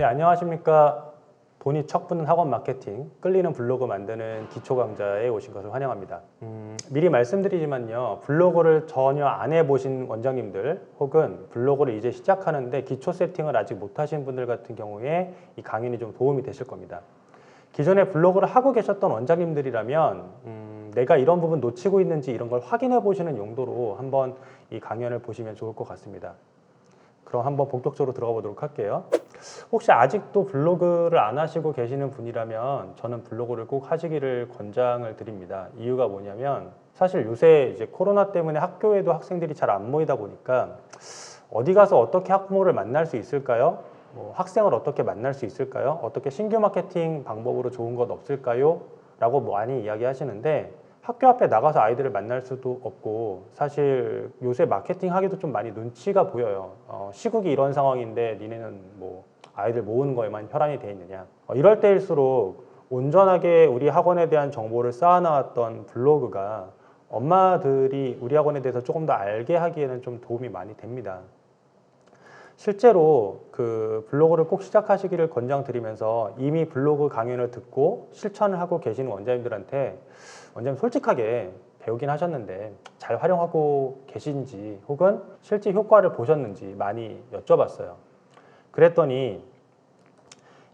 네, 안녕하십니까. 돈이 척 붙는 학원 마케팅, 끌리는 블로그 만드는 기초 강좌에 오신 것을 환영합니다. 미리 말씀드리지만요, 블로그를 전혀 안 해보신 원장님들 혹은 블로그를 이제 시작하는데 기초 세팅을 아직 못하신 분들 같은 경우에 이 강연이 좀 도움이 되실 겁니다. 기존에 블로그를 하고 계셨던 원장님들이라면 내가 이런 부분 놓치고 있는지 이런 걸 확인해 보시는 용도로 한번 이 강연을 보시면 좋을 것 같습니다. 그럼 한번 본격적으로 들어가 보도록 할게요. 혹시 아직도 블로그를 안 하시고 계시는 분이라면 저는 블로그를 꼭 하시기를 권장을 드립니다. 이유가 뭐냐면 사실 요새 이제 코로나 때문에 학교에도 학생들이 잘 안 모이다 보니까 어디 가서 어떻게 학부모를 만날 수 있을까요? 학생을 어떻게 만날 수 있을까요? 어떻게 신규 마케팅 방법으로 좋은 것 없을까요? 라고 많이 이야기 하시는데 학교 앞에 나가서 아이들을 만날 수도 없고 사실 요새 마케팅 하기도 좀 많이 눈치가 보여요. 시국이 이런 상황인데 니네는 뭐 아이들 모으는 거에만 혈안이 돼 있느냐. 이럴 때일수록 온전하게 우리 학원에 대한 정보를 쌓아놨던 블로그가 엄마들이 우리 학원에 대해서 조금 더 알게 하기에는 좀 도움이 많이 됩니다. 실제로 그 블로그를 꼭 시작하시기를 권장드리면서 이미 블로그 강연을 듣고 실천을 하고 계시는 원장님들한테 원장님 솔직하게 배우긴 하셨는데 잘 활용하고 계신지 혹은 실제 효과를 보셨는지 많이 여쭤봤어요. 그랬더니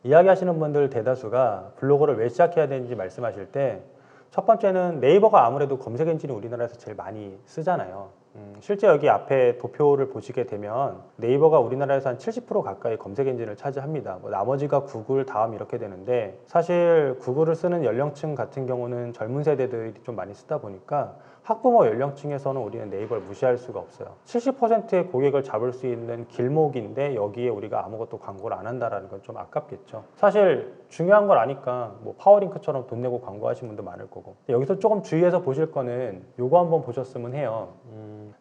이야기하시는 분들 대다수가 블로그를 왜 시작해야 되는지 말씀하실 때 첫 번째는 네이버가 아무래도 검색 엔진이 우리나라에서 제일 많이 쓰잖아요. 실제 여기 앞에 도표를 보시게 되면 네이버가 우리나라에서 한 70% 가까이 검색 엔진을 차지합니다. 나머지가 구글, 다음 이렇게 되는데 사실 구글을 쓰는 연령층 같은 경우는 젊은 세대들이 좀 많이 쓰다 보니까 학부모 연령층에서는 우리는 네이버를 무시할 수가 없어요. 70%의 고객을 잡을 수 있는 길목인데 여기에 우리가 아무것도 광고를 안 한다는 건 좀 아깝겠죠. 사실 중요한 걸 아니까 뭐 파워링크처럼 돈 내고 광고하신 분도 많을 거고. 여기서 조금 주의해서 보실 거는 요거 한번 보셨으면 해요.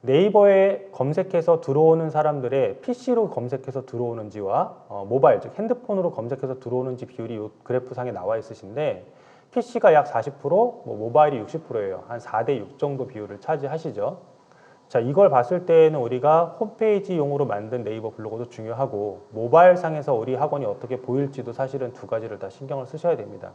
네이버에 검색해서 들어오는 사람들의 PC로 검색해서 들어오는지와 모바일, 즉 핸드폰으로 검색해서 들어오는지 비율이 이 그래프상에 나와 있으신데 PC가 약 40%, 모바일이 60%예요. 한 4대 6 정도 비율을 차지하시죠. 자, 이걸 봤을 때는 우리가 홈페이지용으로 만든 네이버 블로그도 중요하고 모바일 상에서 우리 학원이 어떻게 보일지도 사실은 두 가지를 다 신경을 쓰셔야 됩니다.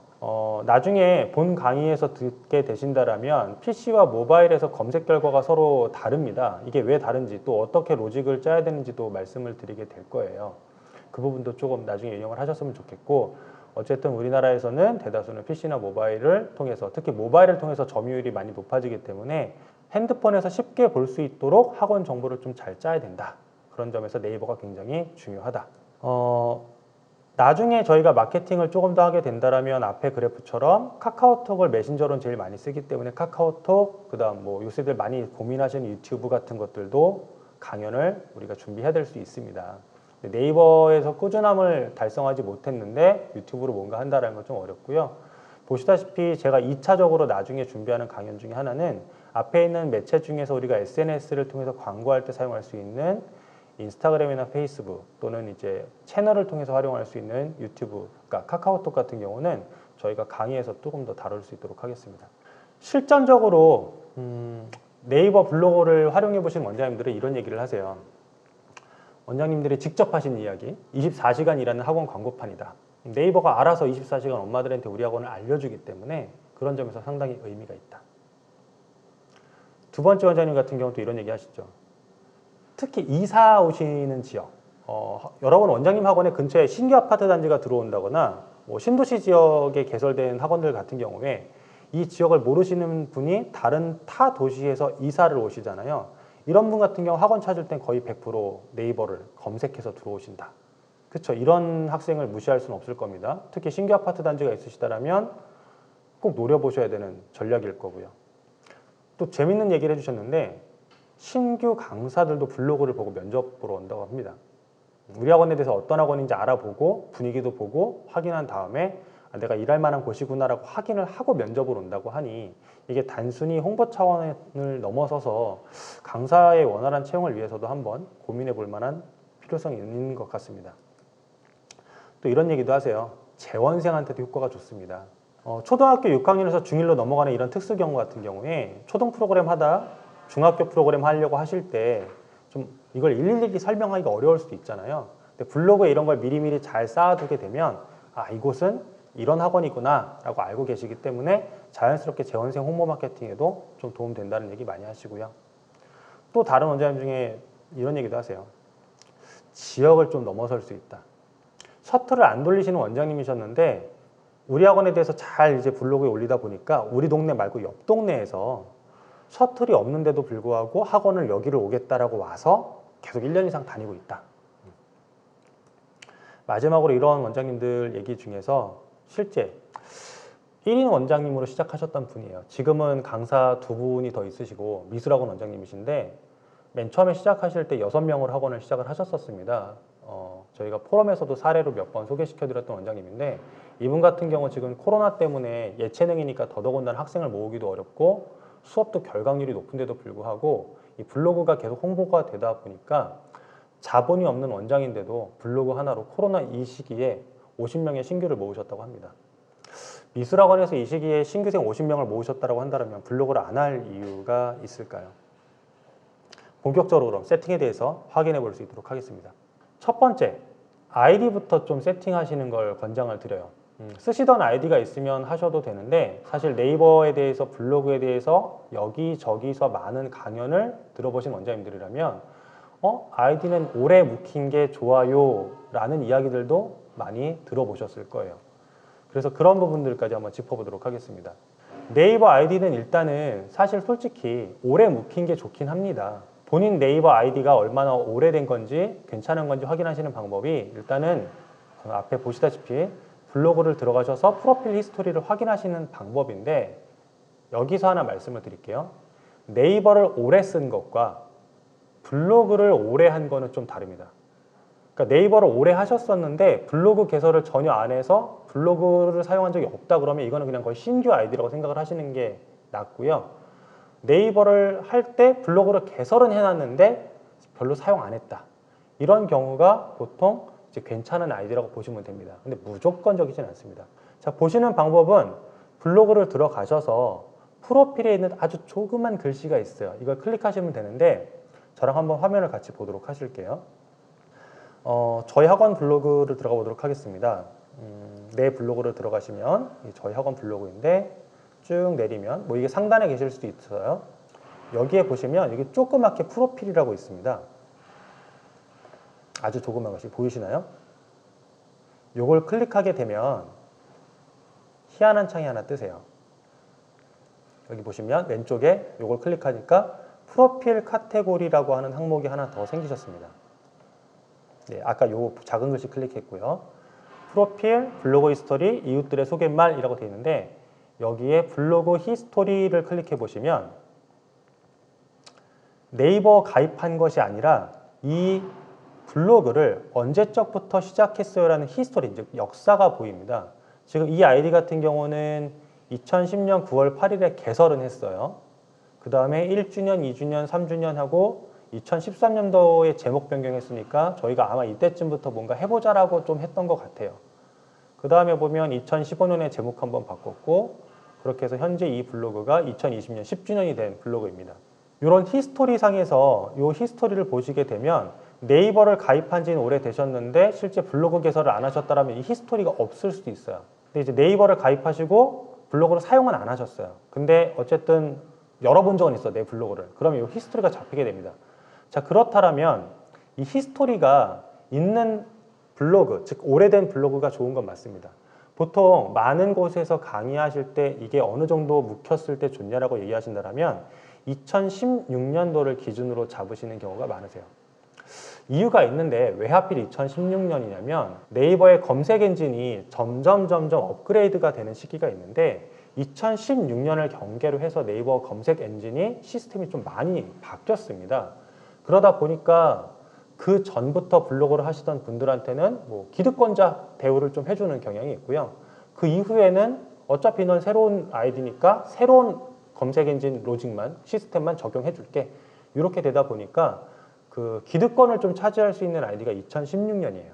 나중에 본 강의에서 듣게 되신다라면 PC와 모바일에서 검색 결과가 서로 다릅니다. 이게 왜 다른지 또 어떻게 로직을 짜야 되는지도 말씀을 드리게 될 거예요. 그 부분도 조금 나중에 유념을 하셨으면 좋겠고 어쨌든 우리나라에서는 대다수는 PC나 모바일을 통해서 특히 모바일을 통해서 점유율이 많이 높아지기 때문에 핸드폰에서 쉽게 볼 수 있도록 학원 정보를 좀 잘 짜야 된다. 그런 점에서 네이버가 굉장히 중요하다. 나중에 저희가 마케팅을 조금 더 하게 된다면 앞에 그래프처럼 카카오톡을 메신저로 제일 많이 쓰기 때문에 카카오톡, 그 다음 뭐 요새들 많이 고민하시는 유튜브 같은 것들도 강연을 우리가 준비해야 될 수 있습니다. 네이버에서 꾸준함을 달성하지 못했는데 유튜브로 뭔가 한다는 건 좀 어렵고요. 보시다시피 제가 2차적으로 나중에 준비하는 강연 중에 하나는 앞에 있는 매체 중에서 우리가 SNS를 통해서 광고할 때 사용할 수 있는 인스타그램이나 페이스북 또는 이제 채널을 통해서 활용할 수 있는 유튜브, 그러니까 카카오톡 같은 경우는 저희가 강의에서 조금 더 다룰 수 있도록 하겠습니다. 실전적으로 네이버 블로그를 활용해 보신 원장님들은 이런 얘기를 하세요. 원장님들이 직접 하신 이야기, 24시간 일하는 학원 광고판이다. 네이버가 알아서 24시간 엄마들한테 우리 학원을 알려주기 때문에 그런 점에서 상당히 의미가 있다. 두 번째 원장님 같은 경우도 이런 얘기 하시죠. 특히 이사 오시는 지역, 여러분 원장님 학원의 근처에 신규 아파트 단지가 들어온다거나 신도시 지역에 개설된 학원들 같은 경우에 이 지역을 모르시는 분이 다른 타 도시에서 이사를 오시잖아요. 이런 분 같은 경우 학원 찾을 땐 거의 100% 네이버를 검색해서 들어오신다. 그렇죠. 이런 학생을 무시할 수는 없을 겁니다. 특히 신규 아파트 단지가 있으시다면 꼭 노려보셔야 되는 전략일 거고요. 또 재밌는 얘기를 해주셨는데 신규 강사들도 블로그를 보고 면접 보러 온다고 합니다. 우리 학원에 대해서 어떤 학원인지 알아보고 분위기도 보고 확인한 다음에 내가 일할 만한 곳이구나라고 확인을 하고 면접을 온다고 하니 이게 단순히 홍보 차원을 넘어서서 강사의 원활한 채용을 위해서도 한번 고민해 볼 만한 필요성이 있는 것 같습니다. 또 이런 얘기도 하세요. 재원생한테도 효과가 좋습니다. 초등학교 6학년에서 중1로 넘어가는 이런 특수 경우 같은 경우에 초등 프로그램 하다 중학교 프로그램 하려고 하실 때 좀 이걸 일일이 설명하기가 어려울 수도 있잖아요. 근데 블로그에 이런 걸 미리미리 잘 쌓아두게 되면 이곳은 이런 학원이구나 라고 알고 계시기 때문에 자연스럽게 재원생 홍보 마케팅에도 좀 도움 된다는 얘기 많이 하시고요. 또 다른 원장님 중에 이런 얘기도 하세요. 지역을 좀 넘어설 수 있다. 셔틀을 안 돌리시는 원장님이셨는데 우리 학원에 대해서 잘 이제 블로그에 올리다 보니까 우리 동네 말고 옆 동네에서 셔틀이 없는데도 불구하고 학원을 여기를 오겠다라고 와서 계속 1년 이상 다니고 있다. 마지막으로 이런 원장님들 얘기 중에서 실제 1인 원장님으로 시작하셨던 분이에요. 지금은 강사 2분이 더 있으시고 미술학원 원장님이신데 맨 처음에 시작하실 때 6명으로 학원을 시작을 하셨었습니다. 저희가 포럼에서도 사례로 몇 번 소개시켜드렸던 원장님인데 이분 같은 경우 지금 코로나 때문에 예체능이니까 더더군다나 학생을 모으기도 어렵고 수업도 결강률이 높은데도 불구하고 이 블로그가 계속 홍보가 되다 보니까 자본이 없는 원장인데도 블로그 하나로 코로나 이 시기에 50명의 신규를 모으셨다고 합니다. 미술학원에서 이 시기에 신규생 50명을 모으셨다고 한다면 블로그를 안 할 이유가 있을까요? 본격적으로 그럼 세팅에 대해서 확인해 볼 수 있도록 하겠습니다. 첫 번째, 아이디부터 좀 세팅하시는 걸 권장을 드려요. 쓰시던 아이디가 있으면 하셔도 되는데 사실 네이버에 대해서 블로그에 대해서 여기저기서 많은 강연을 들어보신 원장님들이라면 아이디는 오래 묵힌 게 좋아요 라는 이야기들도 많이 들어보셨을 거예요. 그래서 그런 부분들까지 한번 짚어보도록 하겠습니다. 네이버 아이디는 일단은 사실 솔직히 오래 묵힌 게 좋긴 합니다. 본인 네이버 아이디가 얼마나 오래된 건지 괜찮은 건지 확인하시는 방법이 일단은 앞에 보시다시피 블로그를 들어가셔서 프로필 히스토리를 확인하시는 방법인데 여기서 하나 말씀을 드릴게요. 네이버를 오래 쓴 것과 블로그를 오래 한 거는 좀 다릅니다. 그러니까 네이버를 오래 하셨었는데 블로그 개설을 전혀 안 해서 블로그를 사용한 적이 없다 그러면 이거는 그냥 거의 신규 아이디라고 생각을 하시는 게 낫고요. 네이버를 할 때 블로그를 개설은 해놨는데 별로 사용 안 했다. 이런 경우가 보통 이제 괜찮은 아이디라고 보시면 됩니다. 근데 무조건적이진 않습니다. 자, 보시는 방법은 블로그를 들어가셔서 프로필에 있는 아주 조그만 글씨가 있어요. 이걸 클릭하시면 되는데 저랑 한번 화면을 같이 보도록 하실게요. 저희 학원 블로그를 들어가 보도록 하겠습니다. 내 블로그를 들어가시면 저희 학원 블로그인데 쭉 내리면 이게 상단에 계실 수도 있어요. 여기에 보시면 이게 조그맣게 프로필이라고 있습니다. 아주 조그만 것이 보이시나요? 요걸 클릭하게 되면 희한한 창이 하나 뜨세요. 여기 보시면 왼쪽에 요걸 클릭하니까 프로필 카테고리라고 하는 항목이 하나 더 생기셨습니다. 네, 아까 요 작은 글씨 클릭했고요. 프로필, 블로그 히스토리, 이웃들의 소개말이라고 되어 있는데 여기에 블로그 히스토리를 클릭해 보시면 네이버 가입한 것이 아니라 이 블로그를 언제적부터 시작했어요라는 히스토리, 즉 역사가 보입니다. 지금 이 아이디 같은 경우는 2010년 9월 8일에 개설은 했어요. 그 다음에 1주년, 2주년, 3주년 하고 2013년도에 제목 변경했으니까 저희가 아마 이때쯤부터 뭔가 해보자라고 좀 했던 것 같아요. 그 다음에 보면 2015년에 제목 한번 바꿨고 그렇게 해서 현재 이 블로그가 2020년 10주년이 된 블로그입니다. 이런 히스토리 상에서 이 히스토리를 보시게 되면 네이버를 가입한 지는 오래되셨는데 실제 블로그 개설을 안 하셨다면 이 히스토리가 없을 수도 있어요. 근데 이제 네이버를 가입하시고 블로그를 사용은 안 하셨어요. 근데 어쨌든 열어본 적은 있어, 내 블로그를. 그러면 이 히스토리가 잡히게 됩니다. 자, 그렇다면 이 히스토리가 있는 블로그, 즉 오래된 블로그가 좋은 건 맞습니다. 보통 많은 곳에서 강의하실 때 이게 어느 정도 묵혔을 때 좋냐라고 얘기하신다면 2016년도를 기준으로 잡으시는 경우가 많으세요. 이유가 있는데 왜 하필 2016년이냐면 네이버의 검색 엔진이 점점 업그레이드가 되는 시기가 있는데 2016년을 경계로 해서 네이버 검색 엔진이 시스템이 좀 많이 바뀌었습니다. 그러다 보니까 그 전부터 블로그를 하시던 분들한테는 기득권자 대우를 좀 해주는 경향이 있고요. 그 이후에는 어차피 넌 새로운 아이디니까 새로운 검색 엔진 로직만, 시스템만 적용해 줄게. 이렇게 되다 보니까 그 기득권을 좀 차지할 수 있는 아이디가 2016년이에요.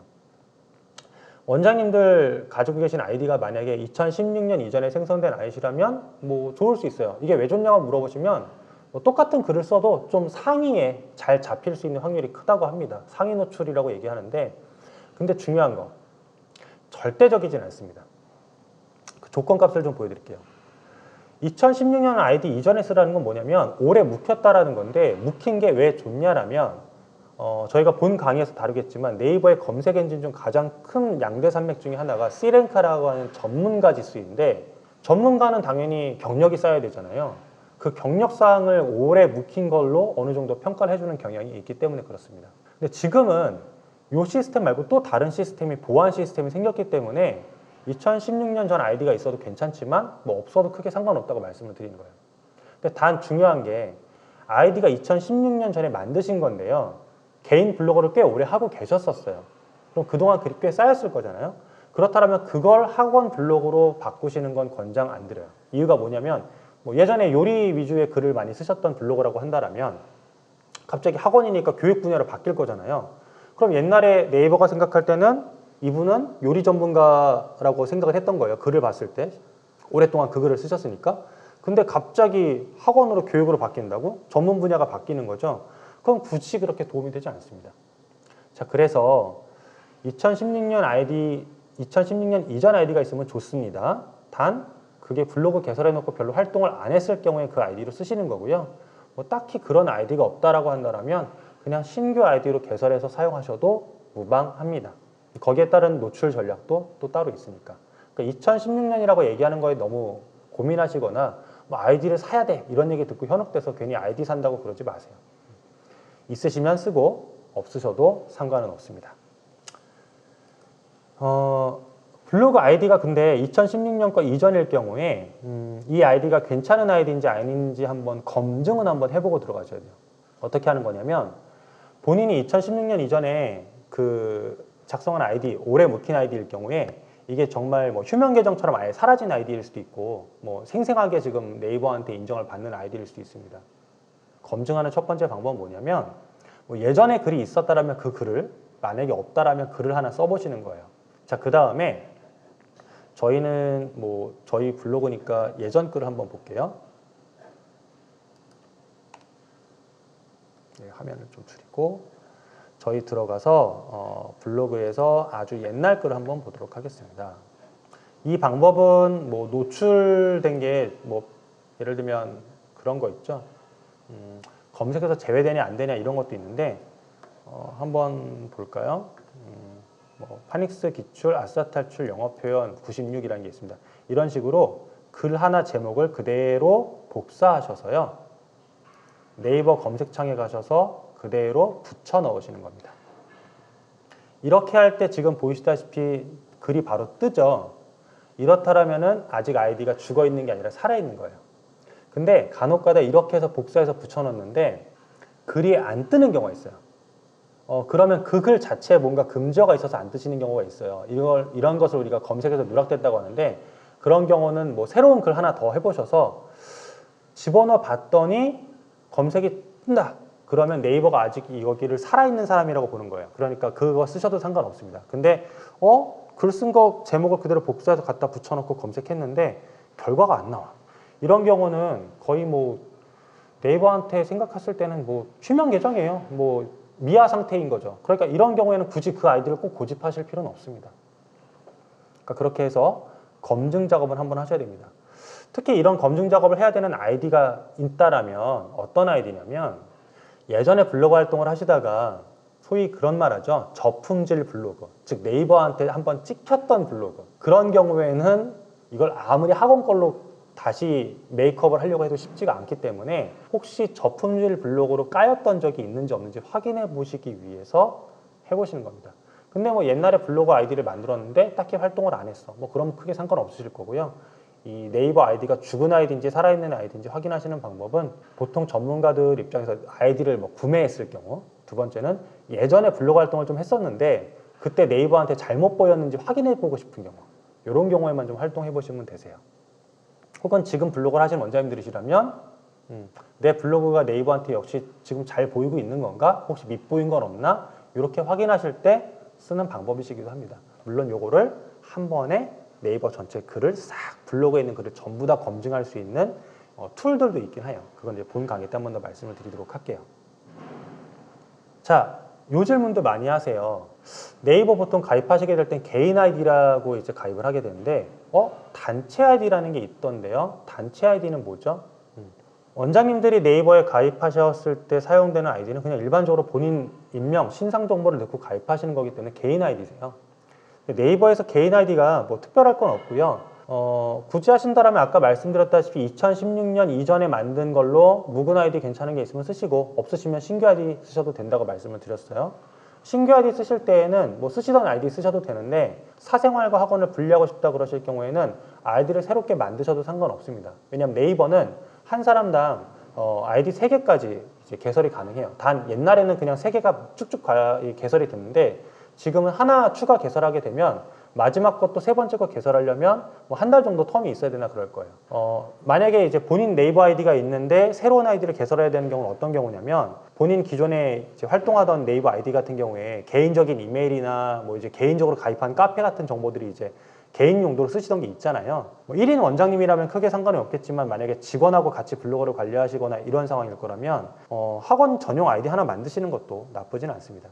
원장님들 가지고 계신 아이디가 만약에 2016년 이전에 생성된 아이디라면 좋을 수 있어요. 이게 왜 좋냐고 물어보시면 똑같은 글을 써도 좀 상위에 잘 잡힐 수 있는 확률이 크다고 합니다. 상위 노출이라고 얘기하는데 근데 중요한 거, 절대적이진 않습니다. 그 조건값을 좀 보여드릴게요. 2016년 아이디 이전에 쓰라는 건 뭐냐면 오래 묵혔다라는 건데, 묵힌 게 왜 좋냐라면 저희가 본 강의에서 다루겠지만 네이버의 검색 엔진 중 가장 큰 양대 산맥 중에 하나가 C랭크라고 하는 전문가 지수인데, 전문가는 당연히 경력이 쌓여야 되잖아요. 그 경력사항을 오래 묵힌 걸로 어느 정도 평가를 해주는 경향이 있기 때문에 그렇습니다. 근데 지금은 이 시스템 말고 또 다른 시스템이, 보안 시스템이 생겼기 때문에 2016년 전 아이디가 있어도 괜찮지만 뭐 없어도 크게 상관없다고 말씀을 드리는 거예요. 근데 단 중요한 게 아이디가 2016년 전에 만드신 건데요. 개인 블로거를 꽤 오래 하고 계셨었어요. 그럼 그동안 글이 꽤 쌓였을 거잖아요. 그렇다면 그걸 학원 블로그로 바꾸시는 건 권장 안 드려요. 이유가 뭐냐면 뭐 예전에 요리 위주의 글을 많이 쓰셨던 블로거라고 한다면 갑자기 학원이니까 교육 분야로 바뀔 거잖아요. 그럼 옛날에 네이버가 생각할 때는 이분은 요리 전문가라고 생각을 했던 거예요. 글을 봤을 때. 오랫동안 그 글을 쓰셨으니까. 근데 갑자기 학원으로 교육으로 바뀐다고? 전문 분야가 바뀌는 거죠. 그럼 굳이 그렇게 도움이 되지 않습니다. 자, 그래서 2016년 이전 아이디가 있으면 좋습니다. 단 그게 블로그 개설해놓고 별로 활동을 안 했을 경우에 그 아이디로 쓰시는 거고요. 뭐 딱히 그런 아이디가 없다라고 한다면 그냥 신규 아이디로 개설해서 사용하셔도 무방합니다. 거기에 따른 노출 전략도 또 따로 있으니까. 그러니까 2016년이라고 얘기하는 거에 너무 고민하시거나 뭐 아이디를 사야 돼 이런 얘기 듣고 현혹돼서 괜히 아이디 산다고 그러지 마세요. 있으시면 쓰고 없으셔도 상관은 없습니다. 블로그 아이디가 근데 2016년 거 이전일 경우에 이 아이디가 괜찮은 아이디인지 아닌지 한번 검증은 한번 해보고 들어가셔야 돼요. 어떻게 하는 거냐면 본인이 2016년 이전에 그 작성한 아이디, 오래 묵힌 아이디일 경우에 이게 정말 뭐 휴면 계정처럼 아예 사라진 아이디일 수도 있고 뭐 생생하게 지금 네이버한테 인정을 받는 아이디일 수도 있습니다. 검증하는 첫 번째 방법은 뭐냐면 뭐 예전에 글이 있었다라면 그 글을, 만약에 없다라면 글을 하나 써보시는 거예요. 자, 그 다음에 저희는 뭐 저희 블로그니까 예전 글을 한번 볼게요. 네, 화면을 좀 줄이고 저희 들어가서 블로그에서 아주 옛날 글을 한번 보도록 하겠습니다. 이 방법은 뭐 노출된 게 뭐 예를 들면 그런 거 있죠. 검색에서 제외되냐 안 되냐 이런 것도 있는데 한번 볼까요? 뭐 파닉스 기출, 아싸 탈출, 영어 표현 96이라는 게 있습니다. 이런 식으로 글 하나 제목을 그대로 복사하셔서요. 네이버 검색창에 가셔서 그대로 붙여 넣으시는 겁니다. 이렇게 할 때 지금 보이시다시피 글이 바로 뜨죠. 이렇다면은 아직 아이디가 죽어 있는 게 아니라 살아 있는 거예요. 근데 간혹가다 이렇게 해서 복사해서 붙여 넣는데 글이 안 뜨는 경우가 있어요. 그러면 그 글 자체에 뭔가 금저가 있어서 안 뜨시는 경우가 있어요. 이런 것을 우리가 검색해서 누락됐다고 하는데 그런 경우는 뭐 새로운 글 하나 더 해보셔서 집어넣어 봤더니 검색이 뜬다. 그러면 네이버가 아직 여기를 살아있는 사람이라고 보는 거예요. 그러니까 그거 쓰셔도 상관없습니다. 근데 글 쓴 거 제목을 그대로 복사해서 갖다 붙여놓고 검색했는데 결과가 안 나와. 이런 경우는 거의 뭐 네이버한테 생각했을 때는 뭐 휴면 계정이에요. 뭐 미아 상태인 거죠. 그러니까 이런 경우에는 굳이 그 아이디를 꼭 고집하실 필요는 없습니다. 그러니까 그렇게 해서 검증 작업을 한번 하셔야 됩니다. 특히 이런 검증 작업을 해야 되는 아이디가 있다라면 어떤 아이디냐면 예전에 블로그 활동을 하시다가 소위 그런 말 하죠. 저품질 블로그, 즉 네이버한테 한번 찍혔던 블로그. 그런 경우에는 이걸 아무리 학원 걸로 다시 메이크업을 하려고 해도 쉽지가 않기 때문에 혹시 저품질 블로그로 까였던 적이 있는지 없는지 확인해 보시기 위해서 해보시는 겁니다. 근데 뭐 옛날에 블로그 아이디를 만들었는데 딱히 활동을 안 했어. 뭐 그럼 크게 상관없으실 거고요. 이 네이버 아이디가 죽은 아이디인지 살아있는 아이디인지 확인하시는 방법은 보통 전문가들 입장에서 아이디를 뭐 구매했을 경우, 두 번째는 예전에 블로그 활동을 좀 했었는데 그때 네이버한테 잘못 보였는지 확인해 보고 싶은 경우, 이런 경우에만 좀 활동해 보시면 되세요. 혹은 지금 블로그를 하시는 원장님들이시라면 내 블로그가 네이버한테 역시 지금 잘 보이고 있는 건가? 혹시 밉보인 건 없나? 이렇게 확인하실 때 쓰는 방법이시기도 합니다. 물론 요거를 한 번에 네이버 전체 글을 싹 블로그에 있는 글을 전부 다 검증할 수 있는 툴들도 있긴 해요. 그건 이제 본 강의 때 한 번 더 말씀을 드리도록 할게요. 자, 요 질문도 많이 하세요. 네이버 보통 가입하시게 될 땐 개인 아이디라고 이제 가입을 하게 되는데, 단체 아이디라는 게 있던데요. 단체 아이디는 뭐죠? 원장님들이 네이버에 가입하셨을 때 사용되는 아이디는 그냥 일반적으로 본인 인명, 신상 정보를 넣고 가입하시는 거기 때문에 개인 아이디세요. 네이버에서 개인 아이디가 뭐 특별할 건 없고요. 굳이 하신다면 아까 말씀드렸다시피 2016년 이전에 만든 걸로 묵은 아이디 괜찮은 게 있으면 쓰시고, 없으시면 신규 아이디 쓰셔도 된다고 말씀을 드렸어요. 신규 아이디 쓰실 때에는 뭐 쓰시던 아이디 쓰셔도 되는데, 사생활과 학원을 분리하고 싶다 그러실 경우에는 아이디를 새롭게 만드셔도 상관없습니다. 왜냐하면 네이버는 한 사람당 아이디 3개까지 이제 개설이 가능해요. 단 옛날에는 그냥 3개가 쭉쭉 개설이 됐는데, 지금은 하나 추가 개설하게 되면 마지막 것도 세 번째 거 개설하려면 뭐 한 달 정도 텀이 있어야 되나 그럴 거예요. 만약에 이제 본인 네이버 아이디가 있는데 새로운 아이디를 개설해야 되는 경우는 어떤 경우냐면, 본인 기존에 이제 활동하던 네이버 아이디 같은 경우에 개인적인 이메일이나 뭐 이제 개인적으로 가입한 카페 같은 정보들이 이제 개인 용도로 쓰시던 게 있잖아요. 뭐 1인 원장님이라면 크게 상관이 없겠지만, 만약에 직원하고 같이 블로그를 관리하시거나 이런 상황일 거라면 학원 전용 아이디 하나 만드시는 것도 나쁘진 않습니다.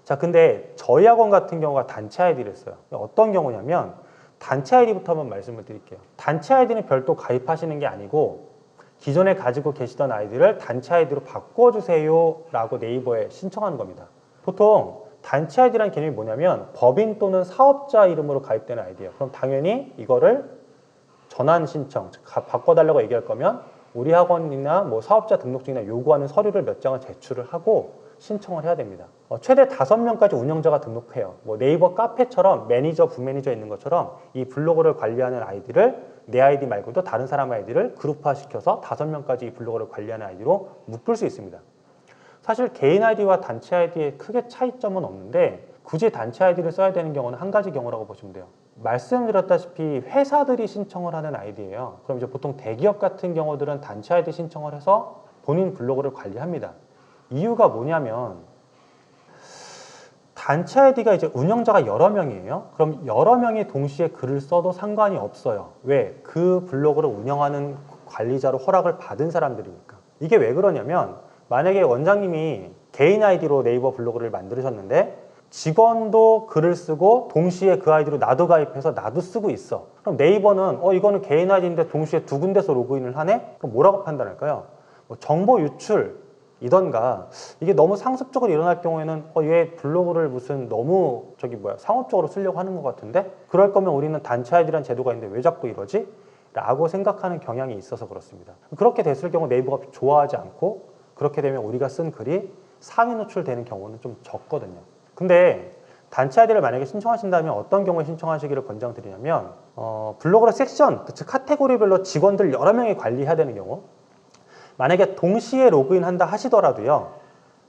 자, 근데 저희 학원 같은 경우가 단체 아이디를 써요. 어떤 경우냐면, 단체 아이디부터 한번 말씀을 드릴게요. 단체 아이디는 별도 가입하시는 게 아니고, 기존에 가지고 계시던 아이디를 단체 아이디로 바꿔주세요 라고 네이버에 신청하는 겁니다. 보통 단체 아이디라는 개념이 뭐냐면, 법인 또는 사업자 이름으로 가입되는 아이디예요. 그럼 당연히 이거를 전환 신청, 즉 바꿔달라고 얘기할 거면 우리 학원이나 뭐 사업자 등록증이나 요구하는 서류를 몇 장을 제출을 하고 신청을 해야 됩니다. 최대 5명까지 운영자가 등록해요. 뭐 네이버 카페처럼 매니저, 부매니저 있는 것처럼 이 블로그를 관리하는 아이디를 내 아이디 말고도 다른 사람 아이디를 그룹화시켜서 5명까지 이 블로그를 관리하는 아이디로 묶을 수 있습니다. 사실 개인 아이디와 단체 아이디에 크게 차이점은 없는데, 굳이 단체 아이디를 써야 되는 경우는 한 가지 경우라고 보시면 돼요. 말씀드렸다시피 회사들이 신청을 하는 아이디예요. 그럼 이제 보통 대기업 같은 경우들은 단체 아이디 신청을 해서 본인 블로그를 관리합니다. 이유가 뭐냐면, 단체 아이디가 이제 운영자가 여러 명이에요. 그럼 여러 명이 동시에 글을 써도 상관이 없어요. 왜? 그 블로그를 운영하는 관리자로 허락을 받은 사람들이니까. 이게 왜 그러냐면, 만약에 원장님이 개인 아이디로 네이버 블로그를 만드셨는데 직원도 글을 쓰고 동시에 그 아이디로 나도 가입해서 나도 쓰고 있어. 그럼 네이버는 이거는 개인 아이디인데 동시에 두 군데서 로그인을 하네? 그럼 뭐라고 판단할까요? 정보 유출이던가, 이게 너무 상습적으로 일어날 경우에는 얘 블로그를 무슨 너무 상업적으로 쓰려고 하는 것 같은데? 그럴 거면 우리는 단체 아이디라는 제도가 있는데 왜 자꾸 이러지? 라고 생각하는 경향이 있어서 그렇습니다. 그렇게 됐을 경우 네이버가 좋아하지 않고, 그렇게 되면 우리가 쓴 글이 상위 노출되는 경우는 좀 적거든요. 근데 단체 아이디를 만약에 신청하신다면 어떤 경우에 신청하시기를 권장드리냐면, 블로그의 섹션, 즉 카테고리별로 직원들 여러 명이 관리해야 되는 경우, 만약에 동시에 로그인한다 하시더라도요,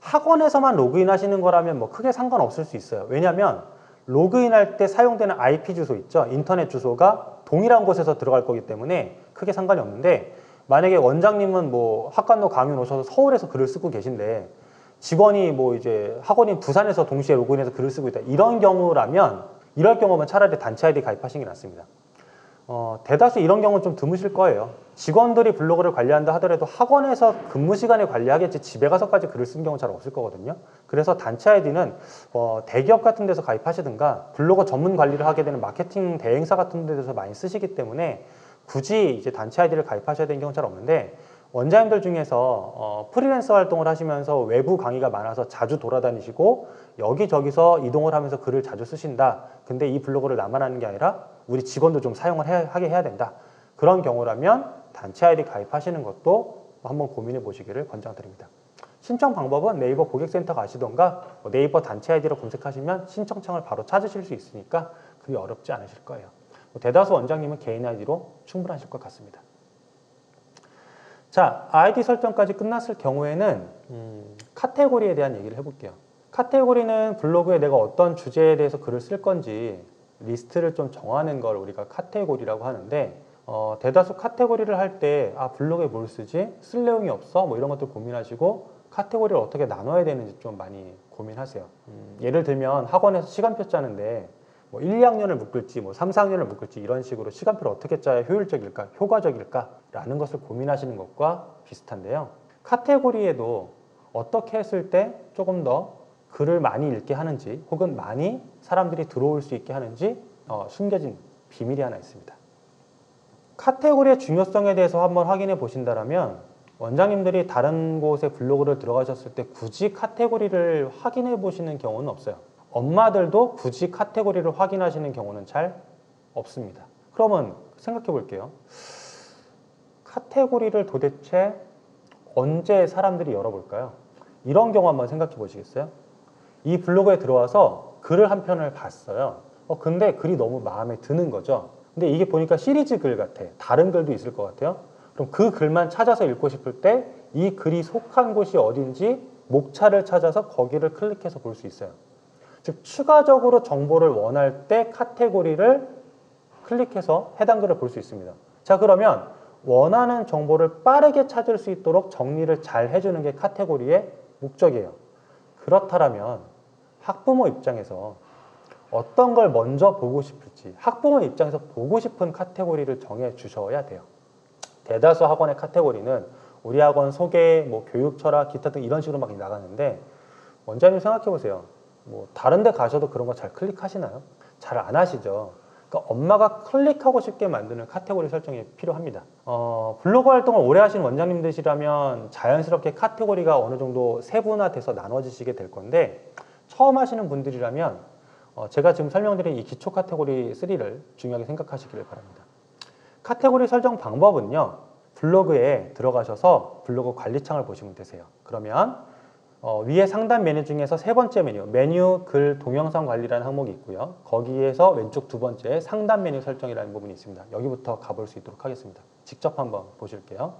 학원에서만 로그인 하시는 거라면 뭐 크게 상관없을 수 있어요. 왜냐하면 로그인할 때 사용되는 IP 주소 있죠, 인터넷 주소가 동일한 곳에서 들어갈 거기 때문에 크게 상관이 없는데, 만약에 원장님은 뭐 학관로 강연 오셔서 서울에서 글을 쓰고 계신데 직원이 뭐 이제 학원인 부산에서 동시에 로그인해서 글을 쓰고 있다, 이런 경우라면, 이럴 경우면 차라리 단체 아이디 가입하시는 게 낫습니다. 대다수 이런 경우는 좀 드무실 거예요. 직원들이 블로그를 관리한다 하더라도 학원에서 근무 시간에 관리하겠지 집에 가서까지 글을 쓰는 경우는 잘 없을 거거든요. 그래서 단체 아이디는 대기업 같은 데서 가입하시든가 블로그 전문 관리를 하게 되는 마케팅 대행사 같은 데서 많이 쓰시기 때문에 굳이 이제 단체 아이디를 가입하셔야 되는 경우는 잘 없는데, 원장님들 중에서 프리랜서 활동을 하시면서 외부 강의가 많아서 자주 돌아다니시고 여기저기서 이동을 하면서 글을 자주 쓰신다. 근데 이 블로그를 나만 하는 게 아니라 우리 직원도 좀 사용을 하게 해야 된다. 그런 경우라면 단체 아이디 가입하시는 것도 한번 고민해 보시기를 권장드립니다. 신청 방법은 네이버 고객센터 가시던가 네이버 단체 아이디로 검색하시면 신청창을 바로 찾으실 수 있으니까 그게 어렵지 않으실 거예요. 대다수 원장님은 개인 아이디로 충분하실 것 같습니다. 자, 아이디 설정까지 끝났을 경우에는 카테고리에 대한 얘기를 해볼게요. 카테고리는 블로그에 내가 어떤 주제에 대해서 글을 쓸 건지 리스트를 좀 정하는 걸 우리가 카테고리라고 하는데, 대다수 카테고리를 할 때 블로그에 뭘 쓰지? 쓸 내용이 없어? 뭐 이런 것들 고민하시고 카테고리를 어떻게 나눠야 되는지 좀 많이 고민하세요. 예를 들면 학원에서 시간표 짜는데 뭐 1, 2학년을 묶을지 뭐 3, 4학년을 묶을지 이런 식으로 시간표를 어떻게 짜야 효율적일까, 효과적일까 라는 것을 고민하시는 것과 비슷한데요. 카테고리에도 어떻게 했을 때 조금 더 글을 많이 읽게 하는지 혹은 많이 사람들이 들어올 수 있게 하는지 숨겨진 비밀이 하나 있습니다. 카테고리의 중요성에 대해서 한번 확인해 보신다면 원장님들이 다른 곳에 블로그를 들어가셨을 때 굳이 카테고리를 확인해 보시는 경우는 없어요. 엄마들도 굳이 카테고리를 확인하시는 경우는 잘 없습니다. 그러면 생각해 볼게요. 카테고리를 도대체 언제 사람들이 열어볼까요? 이런 경우 한번 생각해 보시겠어요? 이 블로그에 들어와서 글을 한 편을 봤어요. 근데 글이 너무 마음에 드는 거죠. 근데 이게 보니까 시리즈 글 같아. 다른 글도 있을 것 같아요. 그럼 그 글만 찾아서 읽고 싶을 때 이 글이 속한 곳이 어딘지 목차를 찾아서 거기를 클릭해서 볼 수 있어요. 즉 추가적으로 정보를 원할 때 카테고리를 클릭해서 해당 글을 볼 수 있습니다. 자, 그러면 원하는 정보를 빠르게 찾을 수 있도록 정리를 잘 해주는 게 카테고리의 목적이에요. 그렇다면 학부모 입장에서 어떤 걸 먼저 보고 싶을지 학부모 입장에서 보고 싶은 카테고리를 정해 주셔야 돼요. 대다수 학원의 카테고리는 우리 학원 소개, 뭐 교육 철학, 기타 등 이런 식으로 막 나가는데 원장님 생각해 보세요. 뭐 다른 데 가셔도 그런 거 잘 클릭하시나요? 잘 안 하시죠. 그러니까 엄마가 클릭하고 싶게 만드는 카테고리 설정이 필요합니다. 블로그 활동을 오래 하신 원장님들이라면 자연스럽게 카테고리가 어느 정도 세분화돼서 나눠지시게 될 건데 처음 하시는 분들이라면 제가 지금 설명드린 이 기초 카테고리 3를 중요하게 생각하시기를 바랍니다. 카테고리 설정 방법은요. 블로그에 들어가셔서 블로그 관리창을 보시면 되세요. 그러면 위에 상단 메뉴 중에서 세 번째 메뉴 글 동영상 관리라는 항목이 있고요. 거기에서 왼쪽 두 번째 상단 메뉴 설정이라는 부분이 있습니다. 여기부터 가볼 수 있도록 하겠습니다. 직접 한번 보실게요.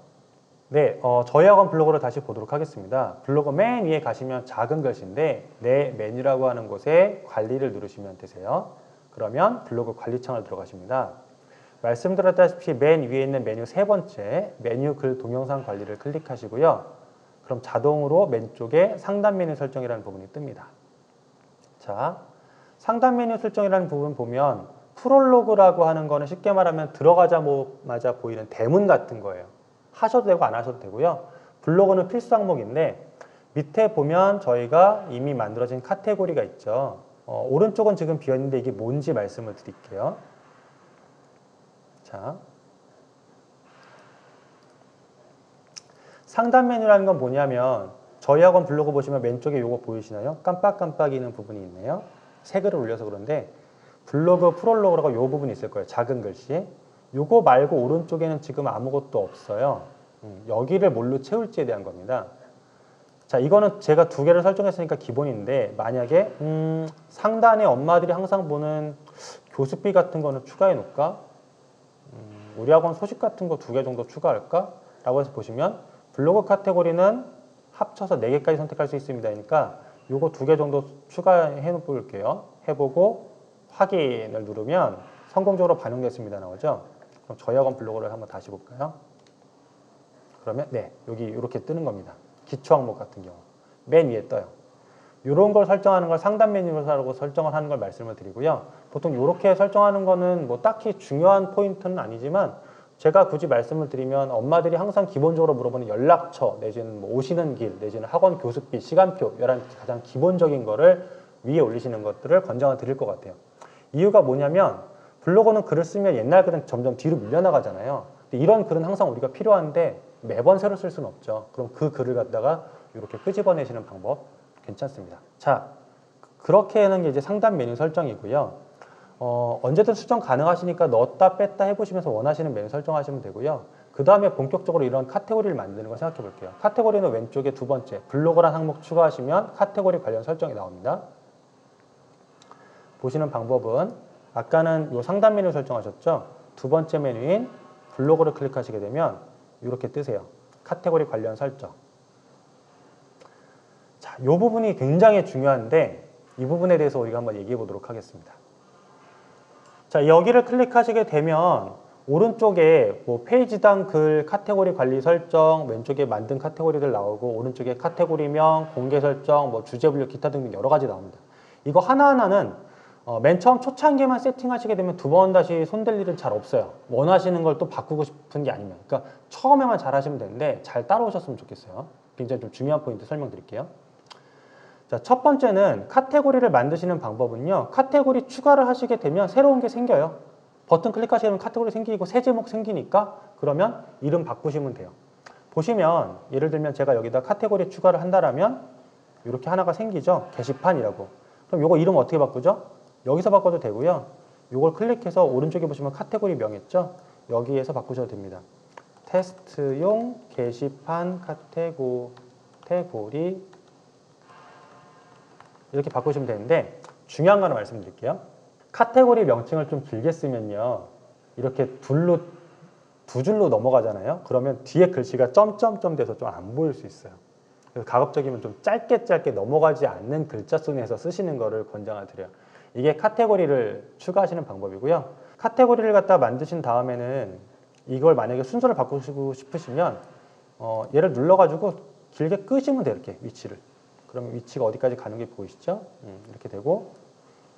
네, 저희 학원 블로그를 다시 보도록 하겠습니다. 블로그 맨 위에 가시면 작은 글씨인데 내 메뉴라고 하는 곳에 관리를 누르시면 되세요. 그러면 블로그 관리창을 들어가십니다. 말씀드렸다시피 맨 위에 있는 메뉴 세 번째 메뉴 글 동영상 관리를 클릭하시고요. 그럼 자동으로 맨쪽에 상단 메뉴 설정이라는 부분이 뜹니다. 자, 상단 메뉴 설정이라는 부분 보면 프롤로그라고 하는 거는 쉽게 말하면 들어가자마자 보이는 대문 같은 거예요. 하셔도 되고 안 하셔도 되고요. 블로그는 필수 항목인데 밑에 보면 저희가 이미 만들어진 카테고리가 있죠. 오른쪽은 지금 비어있는데 이게 뭔지 말씀을 드릴게요. 자, 상단 메뉴라는 건 뭐냐면 저희 학원 블로그 보시면 왼쪽에 요거 보이시나요? 깜빡깜빡이는 부분이 있네요. 새 글을 올려서 그런데 블로그 프롤로그라고 요 부분이 있을 거예요. 작은 글씨. 요거 말고 오른쪽에는 지금 아무것도 없어요. 여기를 뭘로 채울지에 대한 겁니다. 자, 이거는 제가 두 개를 설정했으니까 기본인데 만약에 상단에 엄마들이 항상 보는 교습비 같은 거는 추가해 놓을까? 우리 학원 소식 같은 거 2개 정도 추가할까? 라고 해서 보시면 블로그 카테고리는 합쳐서 4개까지 선택할 수 있습니다. 그러니까 요거 2개 정도 추가해 볼게요. 해보고 확인을 누르면 성공적으로 반영됐습니다. 나오죠? 그럼 저희 학원 블로그를 한번 다시 볼까요? 그러면 네, 여기 이렇게 뜨는 겁니다. 기초 항목 같은 경우 맨 위에 떠요. 이런 걸 설정하는 걸 상단 메뉴라고 설정을 하는 걸 말씀을 드리고요. 보통 이렇게 설정하는 거는 뭐 딱히 중요한 포인트는 아니지만 제가 굳이 말씀을 드리면 엄마들이 항상 기본적으로 물어보는 연락처 내지는 뭐 오시는 길 내지는 학원 교습비 시간표 이런 가장 기본적인 거를 위에 올리시는 것들을 권장을 드릴 것 같아요. 이유가 뭐냐면 블로그는 글을 쓰면 옛날 글은 점점 뒤로 밀려나가잖아요. 근데 이런 글은 항상 우리가 필요한데 매번 새로 쓸 수는 없죠. 그럼 그 글을 갖다가 이렇게 끄집어내시는 방법 괜찮습니다. 자, 그렇게 하는 게 이제 상단 메뉴 설정이고요. 언제든 수정 가능하시니까 넣었다 뺐다 해보시면서 원하시는 메뉴 설정하시면 되고요. 그 다음에 본격적으로 이런 카테고리를 만드는 걸 생각해 볼게요. 카테고리는 왼쪽에 두 번째 블로그란 항목 추가하시면 카테고리 관련 설정이 나옵니다. 보시는 방법은 아까는 요 상단 메뉴 설정하셨죠? 두 번째 메뉴인 블로그를 클릭하시게 되면 이렇게 뜨세요. 카테고리 관련 설정. 자, 이 부분이 굉장히 중요한데 이 부분에 대해서 우리가 한번 얘기해 보도록 하겠습니다. 자, 여기를 클릭하시게 되면 오른쪽에 뭐 페이지당 글 카테고리 관리 설정, 왼쪽에 만든 카테고리들 나오고 오른쪽에 카테고리명, 공개 설정, 뭐 주제 분류, 기타 등등 여러 가지 나옵니다. 이거 하나하나는 맨 처음 초창기에만 세팅하시게 되면 두 번 다시 손댈 일은 잘 없어요. 원하시는 걸 또 바꾸고 싶은 게 아니면. 그러니까 처음에만 잘 하시면 되는데 잘 따라오셨으면 좋겠어요. 굉장히 좀 중요한 포인트 설명드릴게요. 자, 첫 번째는 카테고리를 만드시는 방법은요. 카테고리 추가를 하시게 되면 새로운 게 생겨요. 버튼 클릭하시면 카테고리 생기고 새 제목 생기니까 그러면 이름 바꾸시면 돼요. 보시면 예를 들면 제가 여기다 카테고리 추가를 한다라면 이렇게 하나가 생기죠. 게시판이라고. 그럼 이거 이름 어떻게 바꾸죠? 여기서 바꿔도 되고요. 이걸 클릭해서 오른쪽에 보시면 카테고리 명 있죠? 여기에서 바꾸셔도 됩니다. 테스트용 게시판 카테고리 이렇게 바꾸시면 되는데 중요한 거 하나 말씀드릴게요. 카테고리 명칭을 좀 길게 쓰면요. 이렇게 두 줄로 넘어가잖아요. 그러면 뒤에 글씨가 점점점 돼서 좀 안 보일 수 있어요. 그래서 가급적이면 좀 짧게 넘어가지 않는 글자 순에서 쓰시는 거를 권장을 드려요. 이게 카테고리를 추가하시는 방법이고요. 카테고리를 갖다 만드신 다음에는 이걸 만약에 순서를 바꾸시고 싶으시면 얘를 눌러가지고 길게 끄시면 돼요. 이렇게 위치를. 그러면 위치가 어디까지 가는 게 보이시죠? 이렇게 되고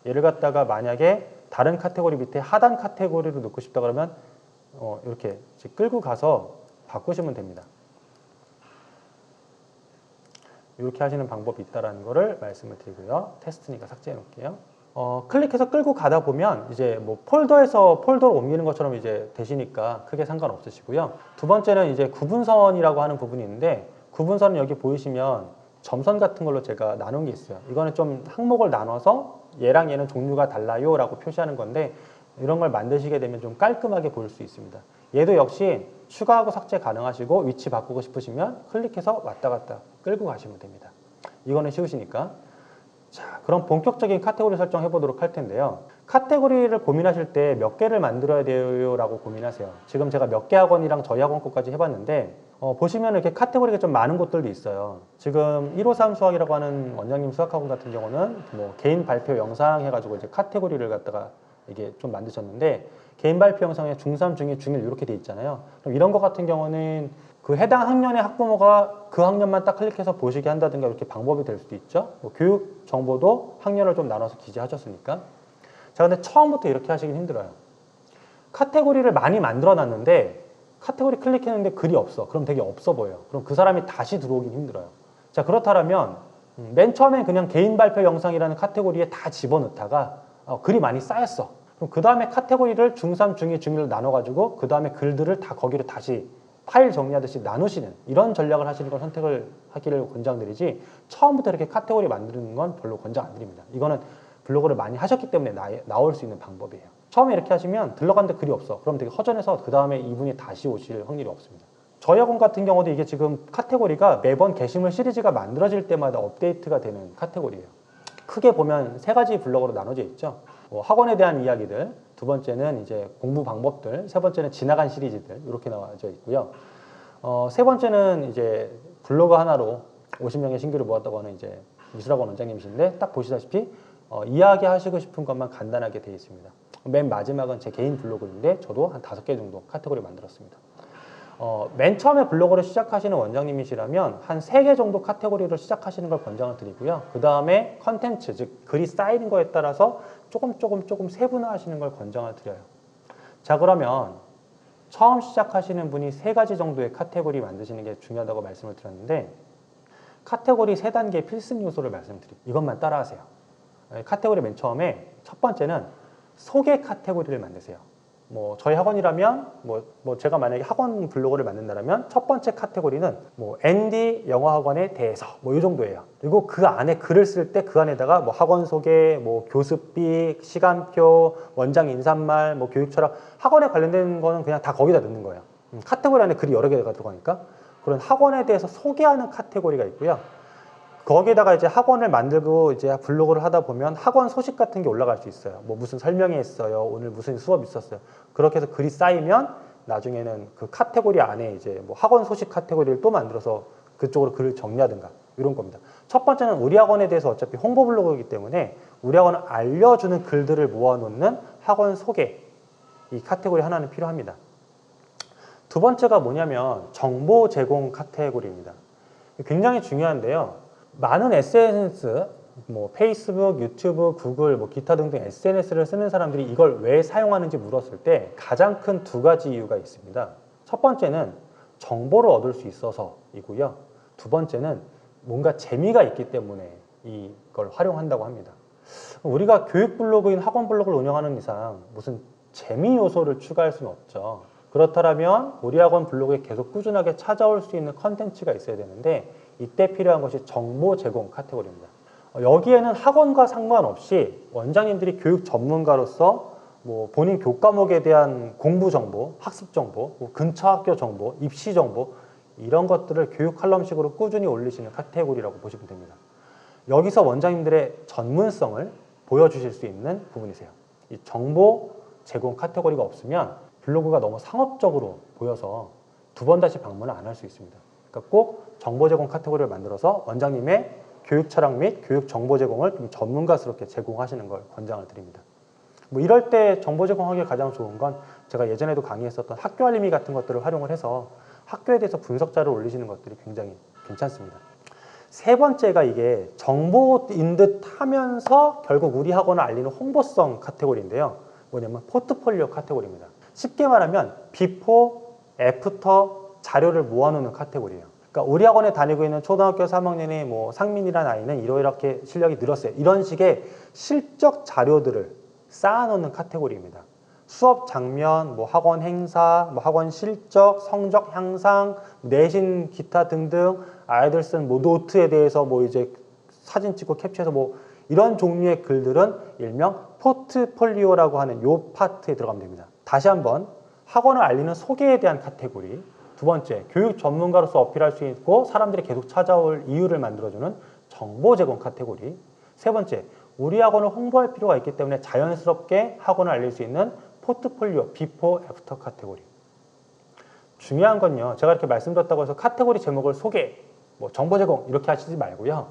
얘를 갖다가 만약에 다른 카테고리 밑에 하단 카테고리로 넣고 싶다 그러면 이렇게 끌고 가서 바꾸시면 됩니다. 이렇게 하시는 방법이 있다는 것을 말씀을 드리고요. 테스트니까 삭제해 놓을게요. 클릭해서 끌고 가다 보면 이제 뭐 폴더에서 폴더로 옮기는 것처럼 이제 되시니까 크게 상관없으시고요. 두 번째는 이제 구분선이라고 하는 부분이 있는데 구분선은 여기 보이시면 점선 같은 걸로 제가 나눈 게 있어요. 이거는 좀 항목을 나눠서 얘랑 얘는 종류가 달라요 라고 표시하는 건데 이런 걸 만드시게 되면 좀 깔끔하게 보일 수 있습니다. 얘도 역시 추가하고 삭제 가능하시고 위치 바꾸고 싶으시면 클릭해서 왔다 갔다 끌고 가시면 됩니다. 이거는 쉬우시니까. 자, 그럼 본격적인 카테고리 설정 해보도록 할 텐데요. 카테고리를 고민하실 때 몇 개를 만들어야 돼요 라고 고민하세요. 지금 제가 몇 개 학원이랑 저희 학원 것까지 해봤는데 보시면 이렇게 카테고리가 좀 많은 곳들도 있어요. 지금 153 수학이라고 하는 원장님 수학학원 같은 경우는 뭐 개인 발표 영상 해가지고 이제 카테고리를 갖다가 이게 좀 만드셨는데 개인 발표 영상에 중3, 중2, 중1 이렇게 돼 있잖아요. 그럼 이런 것 같은 경우는 그 해당 학년의 학부모가 그 학년만 딱 클릭해서 보시게 한다든가 이렇게 방법이 될 수도 있죠. 뭐 교육 정보도 학년을 좀 나눠서 기재하셨으니까. 자, 근데 처음부터 이렇게 하시긴 힘들어요. 카테고리를 많이 만들어 놨는데 카테고리 클릭했는데 글이 없어. 그럼 되게 없어 보여요. 그럼 그 사람이 다시 들어오긴 힘들어요. 자, 그렇다면 맨 처음에 그냥 개인 발표 영상이라는 카테고리에 다 집어넣다가 글이 많이 쌓였어. 그럼 그 다음에 카테고리를 중3, 중2, 중1로 나눠가지고 그 다음에 글들을 다 거기로 다시 파일 정리하듯이 나누시는 이런 전략을 하시는 걸 선택을 하기를 권장드리지 처음부터 이렇게 카테고리 만드는 건 별로 권장 안 드립니다. 이거는 블로그를 많이 하셨기 때문에 나올 수 있는 방법이에요. 처음에 이렇게 하시면 들러갔는데 글이 없어. 그럼 되게 허전해서 그 다음에 이분이 다시 오실 확률이 없습니다. 저희 학원 같은 경우도 이게 지금 카테고리가 매번 게시물 시리즈가 만들어질 때마다 업데이트가 되는 카테고리예요. 크게 보면 세 가지 블록으로 나눠져 있죠. 학원에 대한 이야기들, 두 번째는 이제 공부 방법들, 세 번째는 지나간 시리즈들 이렇게 나와져 있고요. 세 번째는 이제 블로그 하나로 50명의 신규를 모았다고 하는 이제 미술학원 원장님이신데 딱 보시다시피 이야기하시고 싶은 것만 간단하게 되어 있습니다. 맨 마지막은 제 개인 블로그인데 저도 한 5개 정도 카테고리 만들었습니다. 맨 처음에 블로그를 시작하시는 원장님이시라면 한 3개 정도 카테고리로 시작하시는 걸 권장을 드리고요. 그 다음에 컨텐츠, 즉 글이 쌓이는 거에 따라서 조금 세분화하시는 걸 권장을 드려요. 자, 그러면 처음 시작하시는 분이 3가지 정도의 카테고리 만드시는 게 중요하다고 말씀을 드렸는데 카테고리 3단계 필승 요소를 말씀드립니다. 이것만 따라하세요. 카테고리 맨 처음에 첫 번째는 소개 카테고리를 만드세요. 뭐 저희 학원이라면 뭐 제가 만약에 학원 블로그를 만든다면 첫 번째 카테고리는 뭐 앤디 영어 학원에 대해서 뭐 이 정도예요. 그리고 그 안에 글을 쓸 때 그 안에다가 뭐 학원 소개, 뭐 교습비, 시간표, 원장 인사말, 뭐 교육 철학, 학원에 관련된 거는 그냥 다 거기다 넣는 거예요. 카테고리 안에 글이 여러 개가 들어가니까 그런 학원에 대해서 소개하는 카테고리가 있고요. 거기에다가 이제 학원을 만들고 이제 블로그를 하다 보면 학원 소식 같은 게 올라갈 수 있어요. 뭐 무슨 설명회 했어요. 오늘 무슨 수업 있었어요. 그렇게 해서 글이 쌓이면 나중에는 그 카테고리 안에 이제 뭐 학원 소식 카테고리를 또 만들어서 그쪽으로 글을 정리하든가 이런 겁니다. 첫 번째는 우리 학원에 대해서 어차피 홍보 블로그이기 때문에 우리 학원을 알려주는 글들을 모아놓는 학원 소개 이 카테고리 하나는 필요합니다. 두 번째가 뭐냐면 정보 제공 카테고리입니다. 굉장히 중요한데요. 많은 SNS, 뭐 페이스북, 유튜브, 구글, 뭐 기타 등등 SNS를 쓰는 사람들이 이걸 왜 사용하는지 물었을 때 가장 큰 2가지 이유가 있습니다. 첫 번째는 정보를 얻을 수 있어서이고요. 두 번째는 뭔가 재미가 있기 때문에 이걸 활용한다고 합니다. 우리가 교육 블로그인 학원 블로그를 운영하는 이상 무슨 재미 요소를 추가할 수는 없죠. 그렇다면 우리 학원 블로그에 계속 꾸준하게 찾아올 수 있는 컨텐츠가 있어야 되는데 이때 필요한 것이 정보 제공 카테고리입니다. 여기에는 학원과 상관없이 원장님들이 교육 전문가로서 뭐 본인 교과목에 대한 공부 정보, 학습 정보, 뭐 근처 학교 정보, 입시 정보 이런 것들을 교육 칼럼식으로 꾸준히 올리시는 카테고리라고 보시면 됩니다. 여기서 원장님들의 전문성을 보여주실 수 있는 부분이세요. 이 정보 제공 카테고리가 없으면 블로그가 너무 상업적으로 보여서 두 번 다시 방문을 안 할 수 있습니다. 그러니까 꼭 정보 제공 카테고리를 만들어서 원장님의 교육 철학 및 교육 정보 제공을 좀 전문가스럽게 제공하시는 걸 권장을 드립니다. 뭐 이럴 때 정보 제공하기 가장 좋은 건 제가 예전에도 강의했었던 학교 알림이 같은 것들을 활용을 해서 학교에 대해서 분석 자료를 올리시는 것들이 굉장히 괜찮습니다. 세 번째가 이게 정보인 듯 하면서 결국 우리 학원을 알리는 홍보성 카테고리인데요. 뭐냐면 포트폴리오 카테고리입니다. 쉽게 말하면 비포, 애프터 자료를 모아놓는 카테고리예요. 그러니까 우리 학원에 다니고 있는 초등학교 3학년의 뭐 상민이라는 아이는 이렇게 실력이 늘었어요. 이런 식의 실적 자료들을 쌓아놓는 카테고리입니다. 수업 장면, 뭐 학원 행사, 뭐 학원 실적, 성적 향상, 내신 기타 등등 아이들 쓴 뭐 노트에 대해서 뭐 이제 사진 찍고 캡처해서 뭐 이런 종류의 글들은 일명 포트폴리오라고 하는 요 파트에 들어가면 됩니다. 다시 한번 학원을 알리는 소개에 대한 카테고리. 두 번째, 교육 전문가로서 어필할 수 있고 사람들이 계속 찾아올 이유를 만들어주는 정보 제공 카테고리. 세 번째, 우리 학원을 홍보할 필요가 있기 때문에 자연스럽게 학원을 알릴 수 있는 포트폴리오, 비포, 애프터 카테고리. 중요한 건요, 제가 이렇게 말씀드렸다고 해서 카테고리 제목을 소개, 뭐 정보 제공 이렇게 하시지 말고요.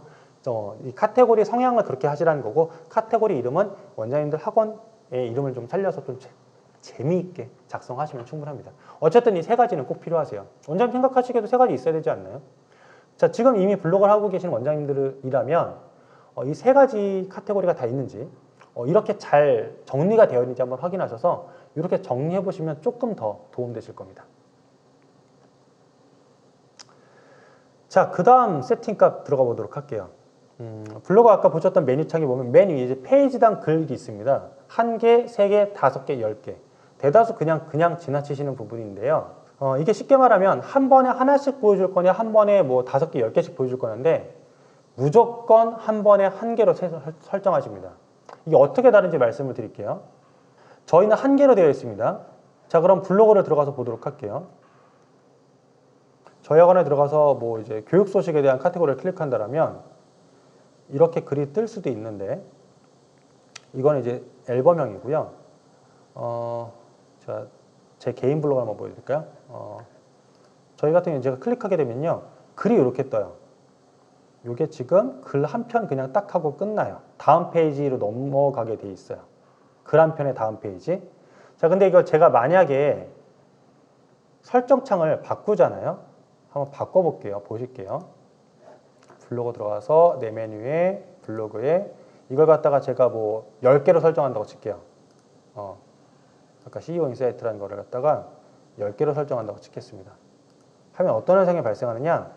이 카테고리 성향을 그렇게 하시라는 거고 카테고리 이름은 원장님들 학원의 이름을 좀 살려서 좀 재미있게 작성하시면 충분합니다. 어쨌든 이 세 가지는 꼭 필요하세요. 원장님 생각하시기에도 세 가지 있어야 되지 않나요? 자, 지금 이미 블로그를 하고 계신 원장님들이라면 이 세 가지 카테고리가 다 있는지 이렇게 잘 정리가 되어 있는지 한번 확인하셔서 이렇게 정리해 보시면 조금 더 도움되실 겁니다. 자, 그 다음 세팅값 들어가 보도록 할게요. 블로그 아까 보셨던 메뉴창에 보면 맨 위에 이제 페이지당 글이 있습니다. 1개, 3개, 5개, 10개. 대다수 그냥 지나치시는 부분인데요. 이게 쉽게 말하면 한 번에 하나씩 보여줄 거냐, 한 번에 뭐 5개, 10개씩 보여줄 거는데 무조건 한 번에 1개로 설정하십니다. 이게 어떻게 다른지 말씀을 드릴게요. 저희는 1개로 되어 있습니다. 자, 그럼 블로그를 들어가서 보도록 할게요. 저희 학원에 들어가서 뭐 이제 교육 소식에 대한 카테고리를 클릭한다면 이렇게 글이 뜰 수도 있는데 이건 이제 앨범형이고요. 자, 제 개인 블로그 한번 보여드릴까요? 저희 같은 경우는 제가 클릭하게 되면요, 글이 이렇게 떠요. 이게 지금 글 한 편 그냥 딱 하고 끝나요. 다음 페이지로 넘어가게 돼 있어요. 글 한 편의 다음 페이지. 자, 근데 이거 제가 만약에 설정창을 바꾸잖아요. 한번 바꿔볼게요. 보실게요. 블로그 들어가서 내 메뉴에 블로그에 이걸 갖다가 제가 뭐 10개로 설정한다고 칠게요. 아까 CEO 인사이트라는 거를 갖다가 10개로 설정한다고 치겠습니다. 하면 어떤 현상이 발생하느냐?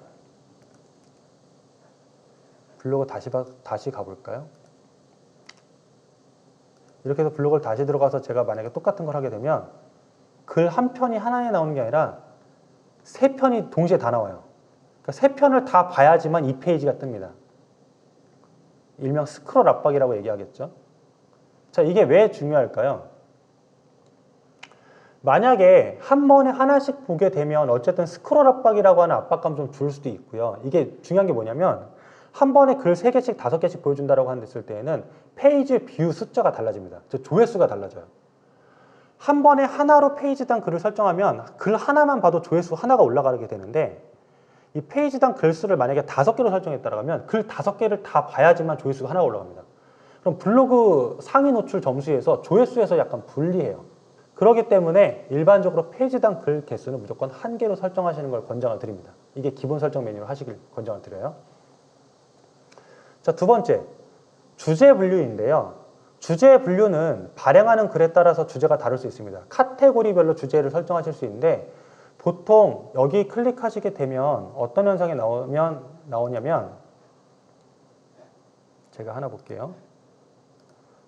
블로그 다시 가볼까요? 이렇게 해서 블로그를 다시 들어가서 제가 만약에 똑같은 걸 하게 되면 글 한 편이 하나에 나오는 게 아니라 3편이 동시에 다 나와요. 그러니까 3편을 다 봐야지만 이 페이지가 뜹니다. 일명 스크롤 압박이라고 얘기하겠죠. 자, 이게 왜 중요할까요? 만약에 한 번에 하나씩 보게 되면 어쨌든 스크롤 압박이라고 하는 압박감 좀 줄 수도 있고요. 이게 중요한 게 뭐냐면 한 번에 글 3개씩 5개씩 보여준다고 했을 때에는 페이지 뷰 숫자가 달라집니다. 즉 조회수가 달라져요. 한 번에 하나로 페이지당 글을 설정하면 글 하나만 봐도 조회수 하나가 올라가게 되는데 이 페이지당 글수를 만약에 5개로 설정했다고 하면 글 5개를 다 봐야지만 조회수가 하나가 올라갑니다. 그럼 블로그 상위 노출 점수에서 조회수에서 약간 불리해요. 그렇기 때문에 일반적으로 페이지당 글 개수는 무조건 1개로 설정하시는 걸 권장을 드립니다. 이게 기본 설정 메뉴로 하시길 권장을 드려요. 자, 두 번째, 주제 분류인데요. 주제 분류는 발행하는 글에 따라서 주제가 다를 수 있습니다. 카테고리별로 주제를 설정하실 수 있는데 보통 여기 클릭하시게 되면 어떤 현상이 나오냐면 제가 하나 볼게요.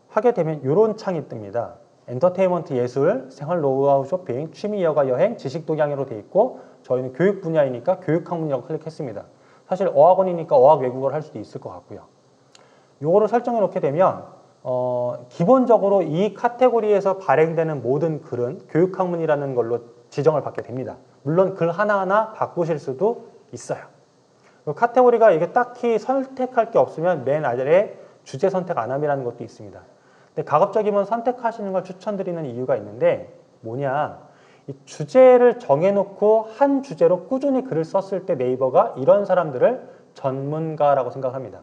하게 되면 이런 창이 뜹니다. 엔터테인먼트, 예술, 생활, 노하우, 쇼핑, 취미, 여가, 여행, 지식 동향으로 돼 있고 저희는 교육 분야이니까 교육 학문이라고 클릭했습니다. 사실 어학원이니까 어학 외국어를 할 수도 있을 것 같고요. 요거를 설정해 놓게 되면 기본적으로 이 카테고리에서 발행되는 모든 글은 교육 학문이라는 걸로 지정을 받게 됩니다. 물론 글 하나하나 바꾸실 수도 있어요. 카테고리가 이게 딱히 선택할 게 없으면 맨 아래에 주제 선택 안 함이라는 것도 있습니다. 근데 가급적이면 선택하시는 걸 추천드리는 이유가 있는데 뭐냐, 이 주제를 정해놓고 한 주제로 꾸준히 글을 썼을 때 네이버가 이런 사람들을 전문가라고 생각합니다.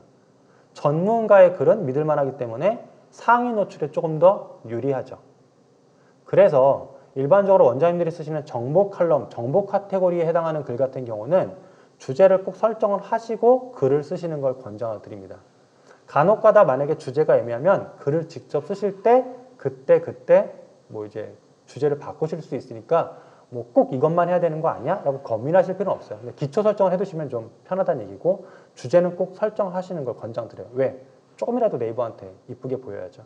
전문가의 글은 믿을만하기 때문에 상위 노출에 조금 더 유리하죠. 그래서 일반적으로 원장님들이 쓰시는 정보 칼럼, 정보 카테고리에 해당하는 글 같은 경우는 주제를 꼭 설정을 하시고 글을 쓰시는 걸 권장드립니다. 간혹가다 만약에 주제가 애매하면 글을 직접 쓰실 때 그때 뭐 이제 주제를 바꾸실 수 있으니까 뭐 꼭 이것만 해야 되는 거 아니야? 라고 고민하실 필요는 없어요. 근데 기초 설정을 해두시면 좀 편하다는 얘기고 주제는 꼭 설정하시는 걸 권장드려요. 왜? 조금이라도 네이버한테 이쁘게 보여야죠.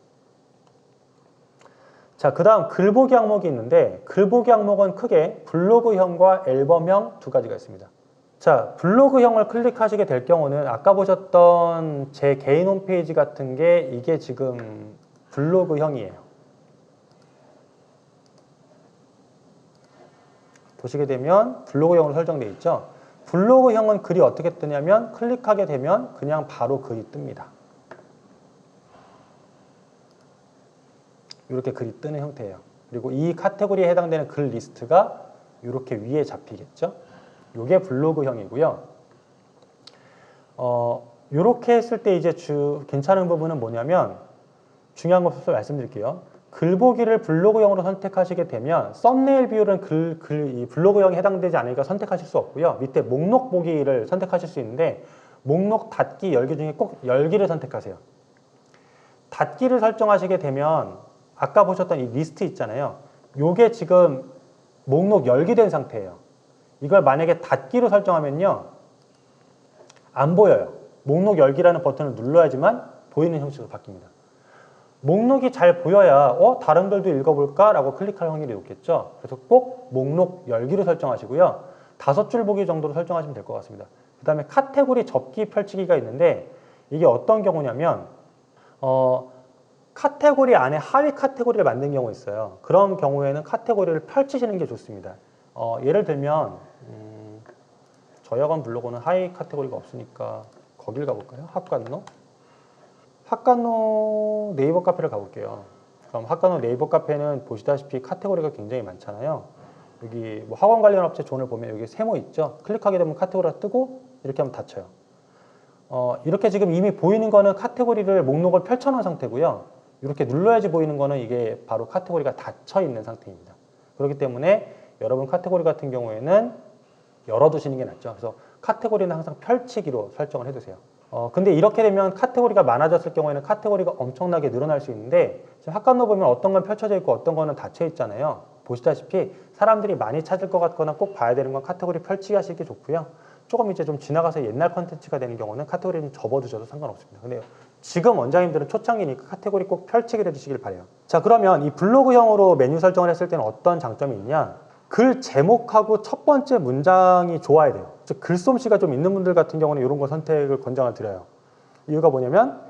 자, 그 다음 글보기 항목이 있는데 글보기 항목은 크게 블로그형과 앨범형 두 가지가 있습니다. 자, 블로그형을 클릭하시게 될 경우는 아까 보셨던 제 개인 홈페이지 같은 게 이게 지금 블로그형이에요. 보시게 되면 블로그형으로 설정되어 있죠. 블로그형은 글이 어떻게 뜨냐면 클릭하게 되면 그냥 바로 글이 뜹니다. 이렇게 글이 뜨는 형태예요. 그리고 이 카테고리에 해당되는 글 리스트가 이렇게 위에 잡히겠죠. 이게 블로그형이고요. 이렇게 했을 때 이제 괜찮은 부분은 뭐냐면 중요한 것부터 말씀드릴게요. 글보기를 블로그형으로 선택하시게 되면 썸네일 비율은 이 블로그형에 해당되지 않으니까 선택하실 수 없고요. 밑에 목록 보기를 선택하실 수 있는데 목록 닫기, 열기 중에 꼭 열기를 선택하세요. 닫기를 설정하시게 되면 아까 보셨던 이 리스트 있잖아요. 이게 지금 목록 열기된 상태예요. 이걸 만약에 닫기로 설정하면요. 안 보여요. 목록 열기라는 버튼을 눌러야지만 보이는 형식으로 바뀝니다. 목록이 잘 보여야 다른 글도 읽어볼까? 라고 클릭할 확률이 높겠죠. 그래서 꼭 목록 열기로 설정하시고요. 5줄 보기 정도로 설정하시면 될 것 같습니다. 그 다음에 카테고리 접기 펼치기가 있는데 이게 어떤 경우냐면 카테고리 안에 하위 카테고리를 만든 경우가 있어요. 그런 경우에는 카테고리를 펼치시는 게 좋습니다. 예를 들면 저여관 블로그는 하위 카테고리가 없으니까 거길 가볼까요? 학관노 네이버 카페를 가볼게요. 그럼 학관노 네이버 카페는 보시다시피 카테고리가 굉장히 많잖아요. 여기 뭐 학원 관련 업체 존을 보면 여기 세모 있죠. 클릭하게 되면 카테고리가 뜨고 이렇게 하면 닫혀요. 이렇게 지금 이미 보이는 거는 카테고리를 목록을 펼쳐놓은 상태고요. 이렇게 눌러야지 보이는 거는 이게 바로 카테고리가 닫혀 있는 상태입니다. 그렇기 때문에 여러분 카테고리 같은 경우에는 열어두시는 게 낫죠. 그래서 카테고리는 항상 펼치기로 설정을 해두세요. 근데 이렇게 되면 카테고리가 많아졌을 경우에는 카테고리가 엄청나게 늘어날 수 있는데 지금 학관노 보면 어떤 건 펼쳐져 있고 어떤 거는 닫혀 있잖아요. 보시다시피 사람들이 많이 찾을 것 같거나 꼭 봐야 되는 건 카테고리 펼치기 하시는 게 좋고요. 조금 이제 좀 지나가서 옛날 컨텐츠가 되는 경우는 카테고리는 접어두셔도 상관없습니다. 근데 지금 원장님들은 초창기니까 카테고리 꼭 펼치기를 해주시길 바래요. 자, 그러면 이 블로그형으로 메뉴 설정을 했을 때는 어떤 장점이 있냐? 글 제목하고 첫 번째 문장이 좋아야 돼요. 즉 글솜씨가 좀 있는 분들 같은 경우는 이런 거 선택을 권장을 드려요. 이유가 뭐냐면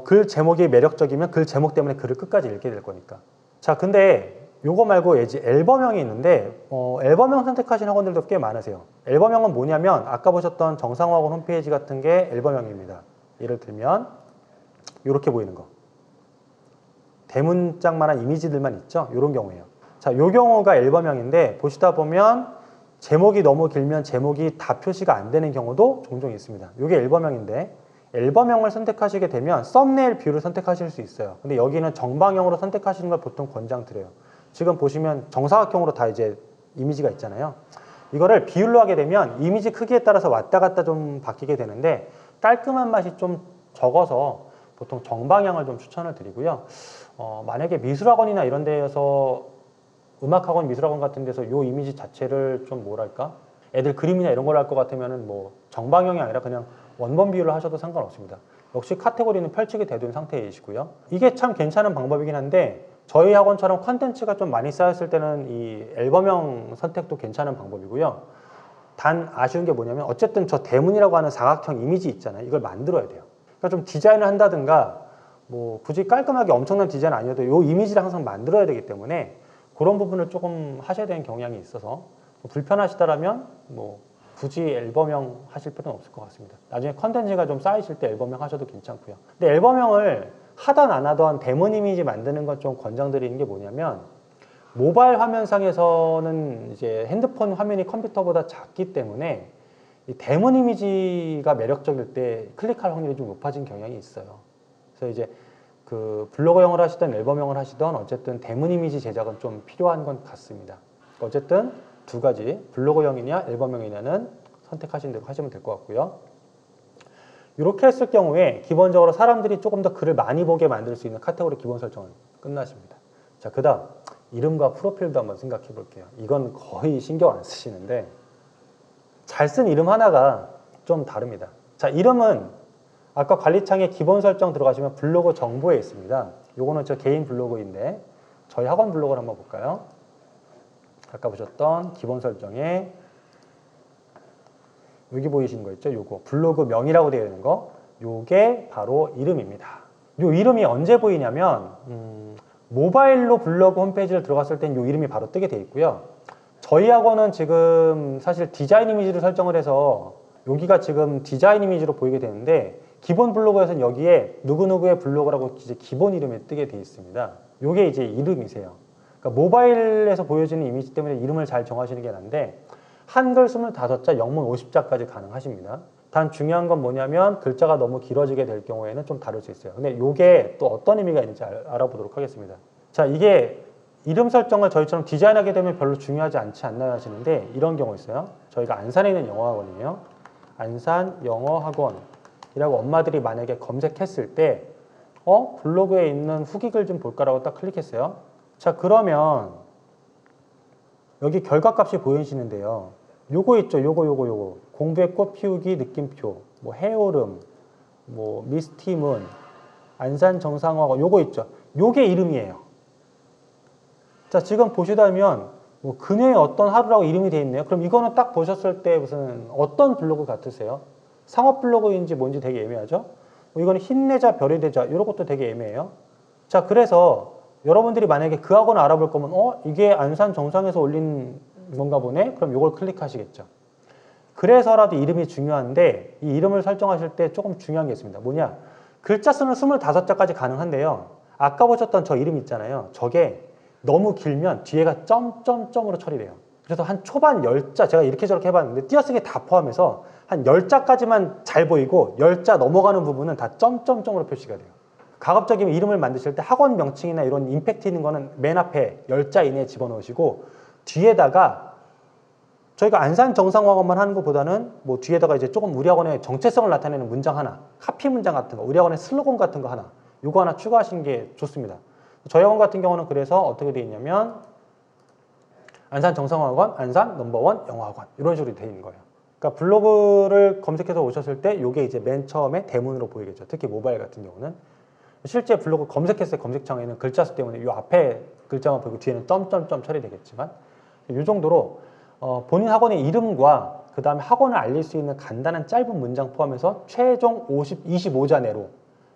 글 제목이 매력적이면 글 제목 때문에 글을 끝까지 읽게 될 거니까. 자, 근데 요거 말고 이제 앨범형이 있는데 앨범형 선택하신 학원들도 꽤 많으세요. 앨범형은 뭐냐면 아까 보셨던 정상학원 홈페이지 같은 게 앨범형입니다. 예를 들면 이렇게 보이는 거. 대문짝만한 이미지들만 있죠. 이런 경우예요. 자, 요 경우가 앨범형인데 보시다 보면 제목이 너무 길면 제목이 다 표시가 안 되는 경우도 종종 있습니다. 이게 앨범형인데 앨범형을 선택하시게 되면 썸네일 뷰를 선택하실 수 있어요. 근데 여기는 정방형으로 선택하시는 걸 보통 권장드려요. 지금 보시면 정사각형으로 다 이제 이미지가 있잖아요. 이거를 비율로 하게 되면 이미지 크기에 따라서 왔다 갔다 좀 바뀌게 되는데 깔끔한 맛이 좀 적어서 보통 정방향을 좀 추천을 드리고요. 만약에 미술학원이나 이런 데에서 음악학원, 미술학원 같은 데서 이 이미지 자체를 좀 뭐랄까? 애들 그림이나 이런 걸 할 것 같으면은 뭐 정방형이 아니라 그냥 원본 비율로 하셔도 상관없습니다. 역시 카테고리는 펼치게 되둔 상태이시고요. 이게 참 괜찮은 방법이긴 한데 저희 학원처럼 컨텐츠가 좀 많이 쌓였을 때는 이 앨범형 선택도 괜찮은 방법이고요. 단 아쉬운 게 뭐냐면 어쨌든 저 대문이라고 하는 사각형 이미지 있잖아요. 이걸 만들어야 돼요. 그러니까 좀 디자인을 한다든가 뭐 굳이 깔끔하게 엄청난 디자인 아니어도 이 이미지를 항상 만들어야 되기 때문에 그런 부분을 조금 하셔야 되는 경향이 있어서 불편하시다라면 뭐 굳이 앨범형 하실 필요는 없을 것 같습니다. 나중에 컨텐츠가 좀 쌓이실 때 앨범형 하셔도 괜찮고요. 근데 앨범형을 하던 안 하던 대문 이미지 만드는 건 좀 권장드리는 게 뭐냐면 모바일 화면상에서는 이제 핸드폰 화면이 컴퓨터보다 작기 때문에 이 대문 이미지가 매력적일 때 클릭할 확률이 좀 높아진 경향이 있어요. 그래서 이제 그 블로그형을 하시든 앨범형을 하시든 어쨌든 대문 이미지 제작은 좀 필요한 건 같습니다. 어쨌든 두 가지 블로그형이냐 앨범형이냐는 선택하신 대로 하시면 될 것 같고요. 이렇게 했을 경우에 기본적으로 사람들이 조금 더 글을 많이 보게 만들 수 있는 카테고리 기본 설정은 끝나십니다. 자, 그 다음 이름과 프로필도 한번 생각해 볼게요. 이건 거의 신경 안 쓰시는데 잘 쓴 이름 하나가 좀 다릅니다. 자, 이름은 아까 관리창에 기본 설정 들어가시면 블로그 정보에 있습니다. 요거는 저 개인 블로그인데 저희 학원 블로그를 한번 볼까요? 아까 보셨던 기본 설정에 여기 보이시는 거 있죠? 요거 블로그 명이라고 되어 있는 거 요게 바로 이름입니다. 요 이름이 언제 보이냐면 모바일로 블로그 홈페이지를 들어갔을 땐 요 이름이 바로 뜨게 돼 있고요. 저희 학원은 지금 사실 디자인 이미지를 설정을 해서 여기가 지금 디자인 이미지로 보이게 되는데 기본 블로그에서는 여기에 누구누구의 블로그라고 이제 기본 이름이 뜨게 돼 있습니다. 요게 이제 이름이세요. 그러니까 모바일에서 보여지는 이미지 때문에 이름을 잘 정하시는 게 난데 한글 25자, 영문 50자까지 가능하십니다. 단 중요한 건 뭐냐면 글자가 너무 길어지게 될 경우에는 좀 다를 수 있어요. 근데 이게 또 어떤 의미가 있는지 알아보도록 하겠습니다. 자, 이게 이름 설정을 저희처럼 디자인하게 되면 별로 중요하지 않지 않나 하시는데 이런 경우 있어요. 저희가 안산에 있는 영어학원이에요. 안산 영어학원이라고 엄마들이 만약에 검색했을 때 블로그에 있는 후기글 좀 볼까라고 딱 클릭했어요. 자, 그러면 여기 결과값이 보이시는데요. 요거 있죠. 요거. 공부의 꽃 피우기 느낌표, 뭐 해오름, 뭐 미스티문, 안산 정상화고 요거 있죠. 요게 이름이에요. 자, 지금 보시다면 뭐 그녀의 어떤 하루라고 이름이 되어 있네요. 그럼 이거는 딱 보셨을 때 무슨 어떤 블로그 같으세요? 상업 블로그인지 뭔지 되게 애매하죠? 이거는 힘내자 별이 되자 이런 것도 되게 애매해요. 자, 그래서 여러분들이 만약에 그 학원을 알아볼 거면 이게 안산 정상에서 올린 건가 보네? 그럼 이걸 클릭하시겠죠. 그래서라도 이름이 중요한데 이 이름을 설정하실 때 조금 중요한 게 있습니다. 뭐냐? 글자 수는 25자까지 가능한데요. 아까 보셨던 저 이름 있잖아요. 저게 너무 길면 뒤에가 점점점으로 처리돼요. 그래서 한 초반 10자, 제가 이렇게 저렇게 해봤는데 띄어쓰기 다 포함해서 한 10자까지만 잘 보이고 10자 넘어가는 부분은 다 점점점으로 표시가 돼요. 가급적이면 이름을 만드실 때 학원 명칭이나 이런 임팩트 있는 거는 맨 앞에 10자 이내에 집어넣으시고 뒤에다가 저희가 안산 정상학원만 하는 것보다는 뭐 뒤에다가 이제 조금 우리 학원의 정체성을 나타내는 문장 하나, 카피 문장 같은 거, 우리 학원의 슬로건 같은 거 하나, 요거 하나 추가하시는 게 좋습니다. 저희 학원 같은 경우는 그래서 어떻게 되어 있냐면 안산 정상학원, 안산 넘버원 영어학원 이런 식으로 되어 있는 거예요. 그러니까 블로그를 검색해서 오셨을 때 요게 이제 맨 처음에 대문으로 보이겠죠. 특히 모바일 같은 경우는 실제 블로그 검색했을 때 검색창에는 글자 수 때문에 이 앞에 글자만 보이고 뒤에는 점점점 처리되겠지만 이 정도로 본인 학원의 이름과 그 다음에 학원을 알릴 수 있는 간단한 짧은 문장 포함해서 최종 25자 내로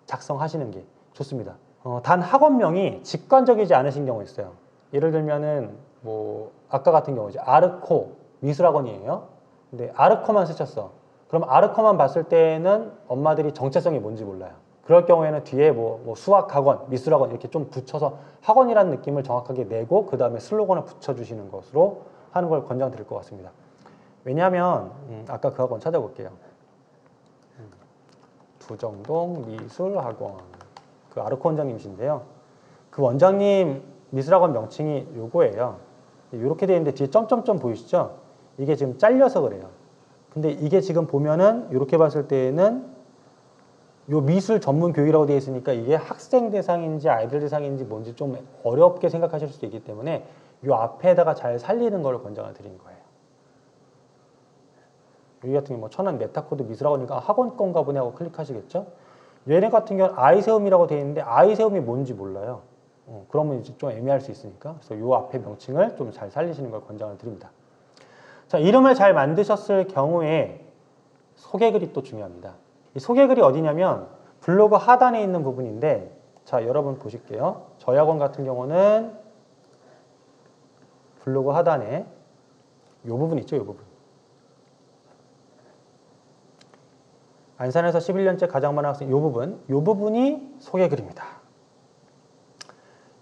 작성하시는 게 좋습니다. 단 학원명이 직관적이지 않으신 경우 있어요. 예를 들면은 뭐 아까 같은 경우 이제 아르코 미술학원이에요. 근데 아르코만 쓰셨어. 그럼 아르코만 봤을 때는 엄마들이 정체성이 뭔지 몰라요. 그럴 경우에는 뒤에 뭐 수학학원, 미술학원 이렇게 좀 붙여서 학원이라는 느낌을 정확하게 내고 그 다음에 슬로건을 붙여주시는 것으로 하는 걸 권장드릴 것 같습니다. 왜냐하면 아까 그 학원 찾아볼게요. 두정동 미술학원 그 아르코 원장님이신데요. 그 원장님 미술학원 명칭이 요거예요. 이렇게 되어 있는데 뒤에 점점점 보이시죠? 이게 지금 잘려서 그래요. 근데 이게 지금 보면은 이렇게 봤을 때에는 요 미술 전문 교육이라고 되어 있으니까 이게 학생 대상인지 아이들 대상인지 뭔지 좀 어렵게 생각하실 수도 있기 때문에 요 앞에다가 잘 살리는 걸 권장을 드린 거예요. 여기 같은 경우 뭐 천안 메타코드 미술학원이니까 학원 건가 보네 하고 클릭하시겠죠? 얘네 같은 경우는 아이세움이라고 되어 있는데 아이세움이 뭔지 몰라요. 그러면 이제 좀 애매할 수 있으니까. 그래서 요 앞에 명칭을 좀 잘 살리시는 걸 권장을 드립니다. 자, 이름을 잘 만드셨을 경우에 소개글이 또 중요합니다. 이 소개글이 어디냐면 블로그 하단에 있는 부분인데, 자, 여러분 보실게요. 저희 학원 같은 경우는 블로그 하단에 요 부분 있죠, 요 부분. 안산에서 11년째 가장 많은 학생, 요 부분이 소개글입니다.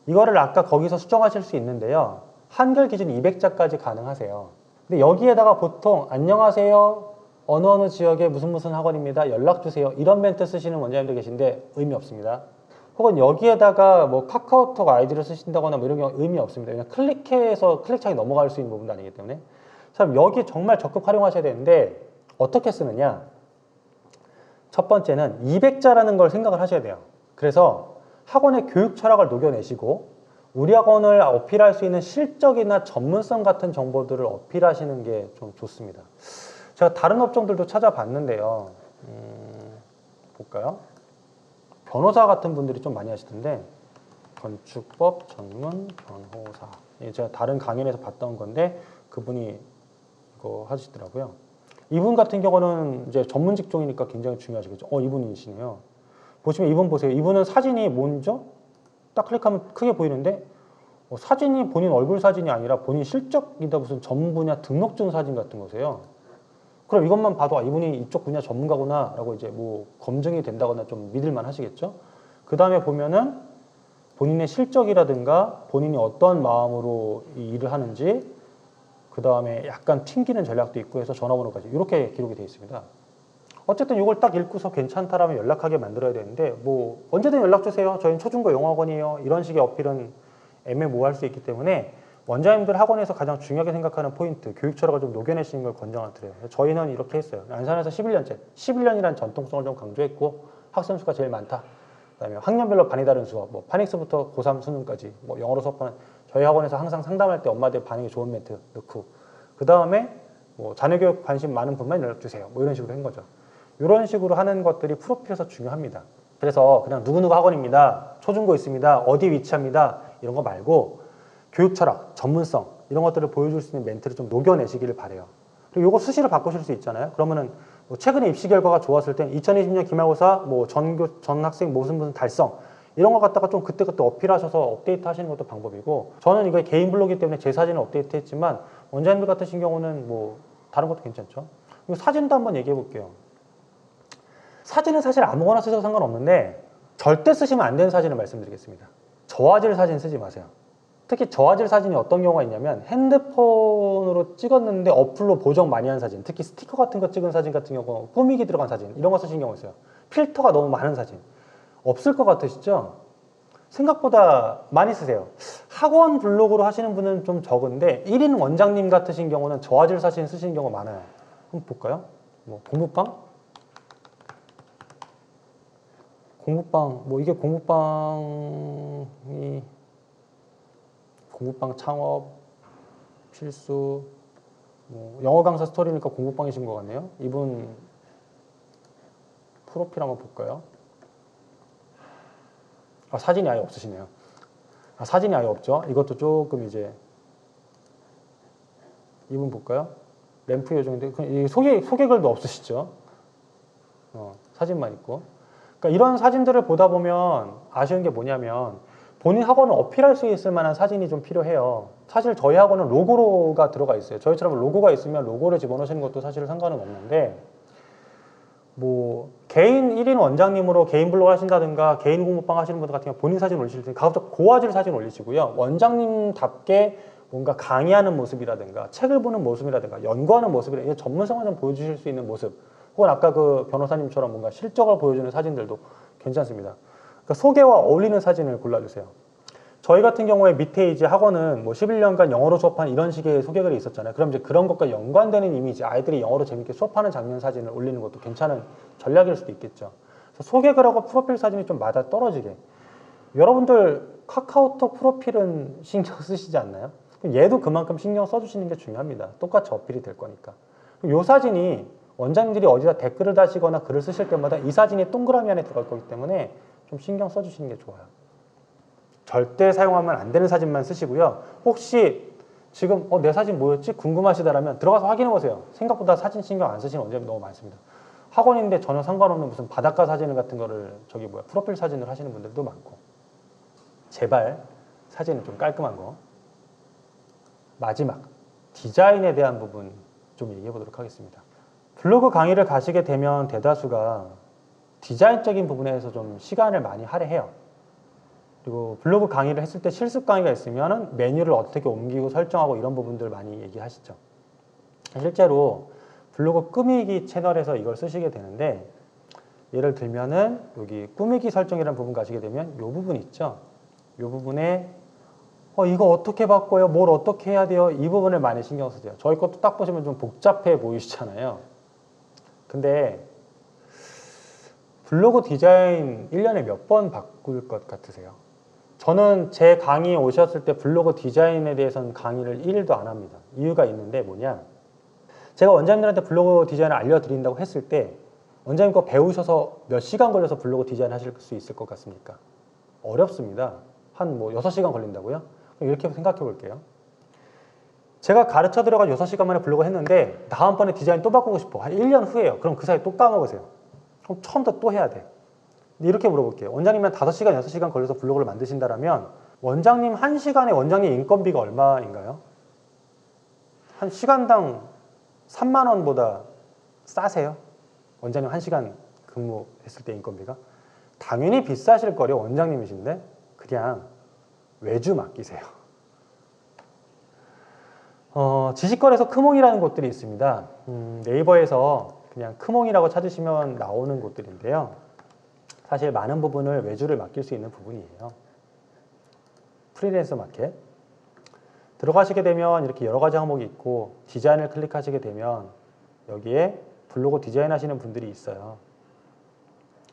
이거를 아까 거기서 수정하실 수 있는데요. 한글 기준 200자까지 가능하세요. 근데 여기에다가 보통 안녕하세요, 어느 지역의 무슨 학원입니다, 연락주세요, 이런 멘트 쓰시는 원장님들 계신데 의미 없습니다. 혹은 여기에다가 뭐 카카오톡 아이디를 쓰신다거나 뭐 이런 경우 의미 없습니다. 왜냐면 클릭해서 클릭창이 넘어갈 수 있는 부분도 아니기 때문에. 참 여기 정말 적극 활용하셔야 되는데 어떻게 쓰느냐? 첫 번째는 200자라는 걸 생각을 하셔야 돼요. 그래서 학원의 교육 철학을 녹여내시고 우리 학원을 어필할 수 있는 실적이나 전문성 같은 정보들을 어필하시는 게 좀 좋습니다. 제가 다른 업종들도 찾아봤는데요. 볼까요? 변호사 같은 분들이 좀 많이 하시던데, 건축법 전문 변호사. 제가 다른 강연에서 봤던 건데 그분이 이거 하시더라고요. 이분 같은 경우는 이제 전문 직종이니까 굉장히 중요하시겠죠. 이분이시네요. 보시면 이분 보세요. 이분은 사진이 뭔죠? 딱 클릭하면 크게 보이는데 사진이 본인 얼굴 사진이 아니라 본인 실적이다 무슨 전문 분야 등록증 사진 같은 거세요. 그럼 이것만 봐도 이분이 이쪽 분야 전문가구나 라고 이제 뭐 검증이 된다거나 좀 믿을만 하시겠죠. 그 다음에 보면은 본인의 실적이라든가 본인이 어떤 마음으로 이 일을 하는지, 그 다음에 약간 튕기는 전략도 있고 해서 전화번호까지 이렇게 기록이 되어 있습니다. 어쨌든 이걸 딱 읽고서 괜찮다라면 연락하게 만들어야 되는데 뭐 언제든 연락 주세요, 저희는 초중고 영어학원이에요, 이런 식의 어필은 애매모호할 수 있기 때문에 원장님들 학원에서 가장 중요하게 생각하는 포인트, 교육 철학을 좀 녹여내시는 걸 권장을 드려요. 저희는 이렇게 했어요. 안산에서 11년째, 11년이라는 전통성을 좀 강조했고 학생 수가 제일 많다. 그다음에 학년별로 반이 다른 수업, 뭐 파닉스부터 고3 수능까지 뭐 영어로 수업하는 저희 학원에서 항상 상담할 때 엄마들 반응이 좋은 멘트 넣고, 그 다음에 뭐 자녀교육 관심 많은 분만 연락 주세요, 뭐 이런 식으로 한 거죠. 이런 식으로 하는 것들이 프로필에서 중요합니다. 그래서 그냥 누구누구 학원입니다, 초중고 있습니다, 어디 위치합니다, 이런 거 말고 교육 철학, 전문성 이런 것들을 보여줄 수 있는 멘트를 좀 녹여내시기를 바래요. 그리고 이거 수시로 바꾸실 수 있잖아요. 그러면은 뭐 최근에 입시 결과가 좋았을 땐 2020년 기말고사 뭐 전 학생 무슨 달성 이런 거 갖다가 좀 그때그때 어필하셔서 업데이트 하시는 것도 방법이고, 저는 이거 개인 블로그이기 때문에 제 사진을 업데이트 했지만 원장님들 같으신 경우는 뭐 다른 것도 괜찮죠. 그리고 사진도 한번 얘기해 볼게요. 사진은 사실 아무거나 쓰셔도 상관없는데 절대 쓰시면 안 되는 사진을 말씀드리겠습니다. 저화질 사진 쓰지 마세요. 특히 저화질 사진이 어떤 경우가 있냐면 핸드폰으로 찍었는데 어플로 보정 많이 한 사진, 특히 스티커 같은 거 찍은 사진 같은 경우, 꾸미기 들어간 사진 이런 거 쓰신 경우 있어요. 필터가 너무 많은 사진 없을 것 같으시죠? 생각보다 많이 쓰세요. 학원 블로그로 하시는 분은 좀 적은데 1인 원장님 같으신 경우는 저화질 사진 쓰시는 경우가 많아요. 한번 볼까요? 뭐 공부방 뭐 이게 공부방 창업 필수, 뭐 영어 강사 스토리니까 공부방이신 것 같네요. 이분 프로필 한번 볼까요? 사진이 아예 없으시네요. 사진이 아예 없죠. 이것도 조금 이제 이분 볼까요? 램프 요정인데 소개글도 없으시죠. 사진만 있고. 그러니까 이런 사진들을 보다 보면 아쉬운 게 뭐냐면 본인 학원을 어필할 수 있을 만한 사진이 좀 필요해요. 사실 저희 학원은 로고가 들어가 있어요. 저희처럼 로고가 있으면 로고를 집어넣으시는 것도 사실 상관은 없는데, 뭐 개인 1인 원장님으로 개인 블로그 하신다든가 개인 공부방 하시는 분들 같은 경우 본인 사진 올리실 때 가급적 고화질 사진 올리시고요. 원장님답게 뭔가 강의하는 모습이라든가 책을 보는 모습이라든가 연구하는 모습이라든가 전문성을 좀 보여주실 수 있는 모습, 혹은 아까 그 변호사님처럼 뭔가 실적을 보여주는 사진들도 괜찮습니다. 그러니까 소개와 어울리는 사진을 골라주세요. 저희 같은 경우에 밑에 이제 학원은 뭐 11년간 영어로 수업한 이런 식의 소개글이 있었잖아요. 그럼 이제 그런 것과 연관되는 이미지, 아이들이 영어로 재밌게 수업하는 장면 사진을 올리는 것도 괜찮은 전략일 수도 있겠죠. 그래서 소개글하고 프로필 사진이 좀 맞아 떨어지게. 여러분들 카카오톡 프로필은 신경 쓰시지 않나요? 얘도 그만큼 신경 써주시는 게 중요합니다. 똑같이 어필이 될 거니까. 이 사진이 원장님들이 어디다 댓글을 다시거나 글을 쓰실 때마다 이 사진이 동그라미 안에 들어갈 거기 때문에 좀 신경 써주시는 게 좋아요. 절대 사용하면 안 되는 사진만 쓰시고요. 혹시 지금 내 사진 뭐였지? 궁금하시다라면 들어가서 확인해 보세요. 생각보다 사진 신경 안 쓰시는 원장님 너무 많습니다. 학원인데 전혀 상관없는 무슨 바닷가 사진 같은 거를 프로필 사진을 하시는 분들도 많고. 제발 사진은 좀 깔끔한 거. 마지막 디자인에 대한 부분 좀 얘기해 보도록 하겠습니다. 블로그 강의를 가시게 되면 대다수가 디자인적인 부분에서 좀 시간을 많이 할애해요. 그리고 블로그 강의를 했을 때 실습 강의가 있으면 메뉴를 어떻게 옮기고 설정하고 이런 부분들 많이 얘기하시죠. 실제로 블로그 꾸미기 채널에서 이걸 쓰시게 되는데, 예를 들면은 여기 꾸미기 설정이라는 부분 가시게 되면 이 부분 있죠. 이 부분에 이거 어떻게 바꿔요? 뭘 어떻게 해야 돼요? 이 부분을 많이 신경 쓰세요. 저희 것도 딱 보시면 좀 복잡해 보이시잖아요. 근데 블로그 디자인 1년에 몇 번 바꿀 것 같으세요? 저는 제 강의에 오셨을 때 블로그 디자인에 대해서는 강의를 1일도 안 합니다. 이유가 있는데 뭐냐? 제가 원장님들한테 블로그 디자인을 알려드린다고 했을 때 원장님 거 배우셔서 몇 시간 걸려서 블로그 디자인 하실 수 있을 것 같습니까? 어렵습니다. 한 6시간 걸린다고요? 이렇게 생각해 볼게요. 제가 가르쳐 들어가 6시간 만에 블로그 했는데 다음번에 디자인 또 바꾸고 싶어. 한 1년 후에요. 그럼 그 사이 또 까먹으세요. 그럼 처음부터 또 해야 돼. 이렇게 물어볼게요. 원장님은 5시간, 6시간 걸려서 블로그를 만드신다면 원장님 1시간에 원장님 인건비가 얼마인가요? 한 시간당 3만 원보다 싸세요? 원장님 1시간 근무했을 때 인건비가? 당연히 비싸실 거려. 원장님이신데 그냥 외주 맡기세요. 지식거래소 크몽이라는 곳들이 있습니다. 네이버에서 그냥 크몽이라고 찾으시면 나오는 곳들인데요. 사실 많은 부분을 외주를 맡길 수 있는 부분이에요. 프리랜서 마켓. 들어가시게 되면 이렇게 여러 가지 항목이 있고 디자인을 클릭하시게 되면 여기에 블로그 디자인 하시는 분들이 있어요.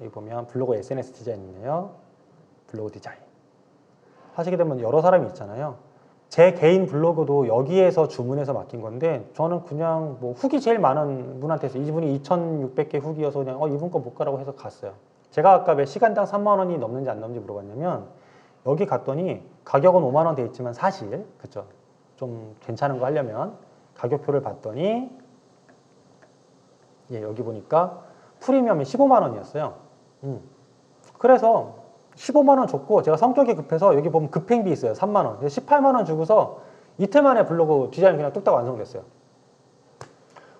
여기 보면 블로그 SNS 디자인 있네요. 블로그 디자인. 하시게 되면 여러 사람이 있잖아요. 제 개인 블로그도 여기에서 주문해서 맡긴 건데 저는 그냥 후기 제일 많은 분한테서 이분이 2,600개 후기여서 그냥 이분 거 못 가라고 해서 갔어요. 제가 아까 왜 시간당 3만 원이 넘는지 안 넘는지 물어봤냐면 여기 갔더니 가격은 5만 원 돼 있지만 사실 그쵸? 좀 괜찮은 거 하려면 가격표를 봤더니 여기 보니까 프리미엄이 15만 원이었어요. 그래서 15만 원 줬고 제가 성격이 급해서 여기 보면 급행비 있어요. 3만 원. 18만 원 주고서 이틀 만에 블로그 디자인 그냥 뚝딱 완성됐어요.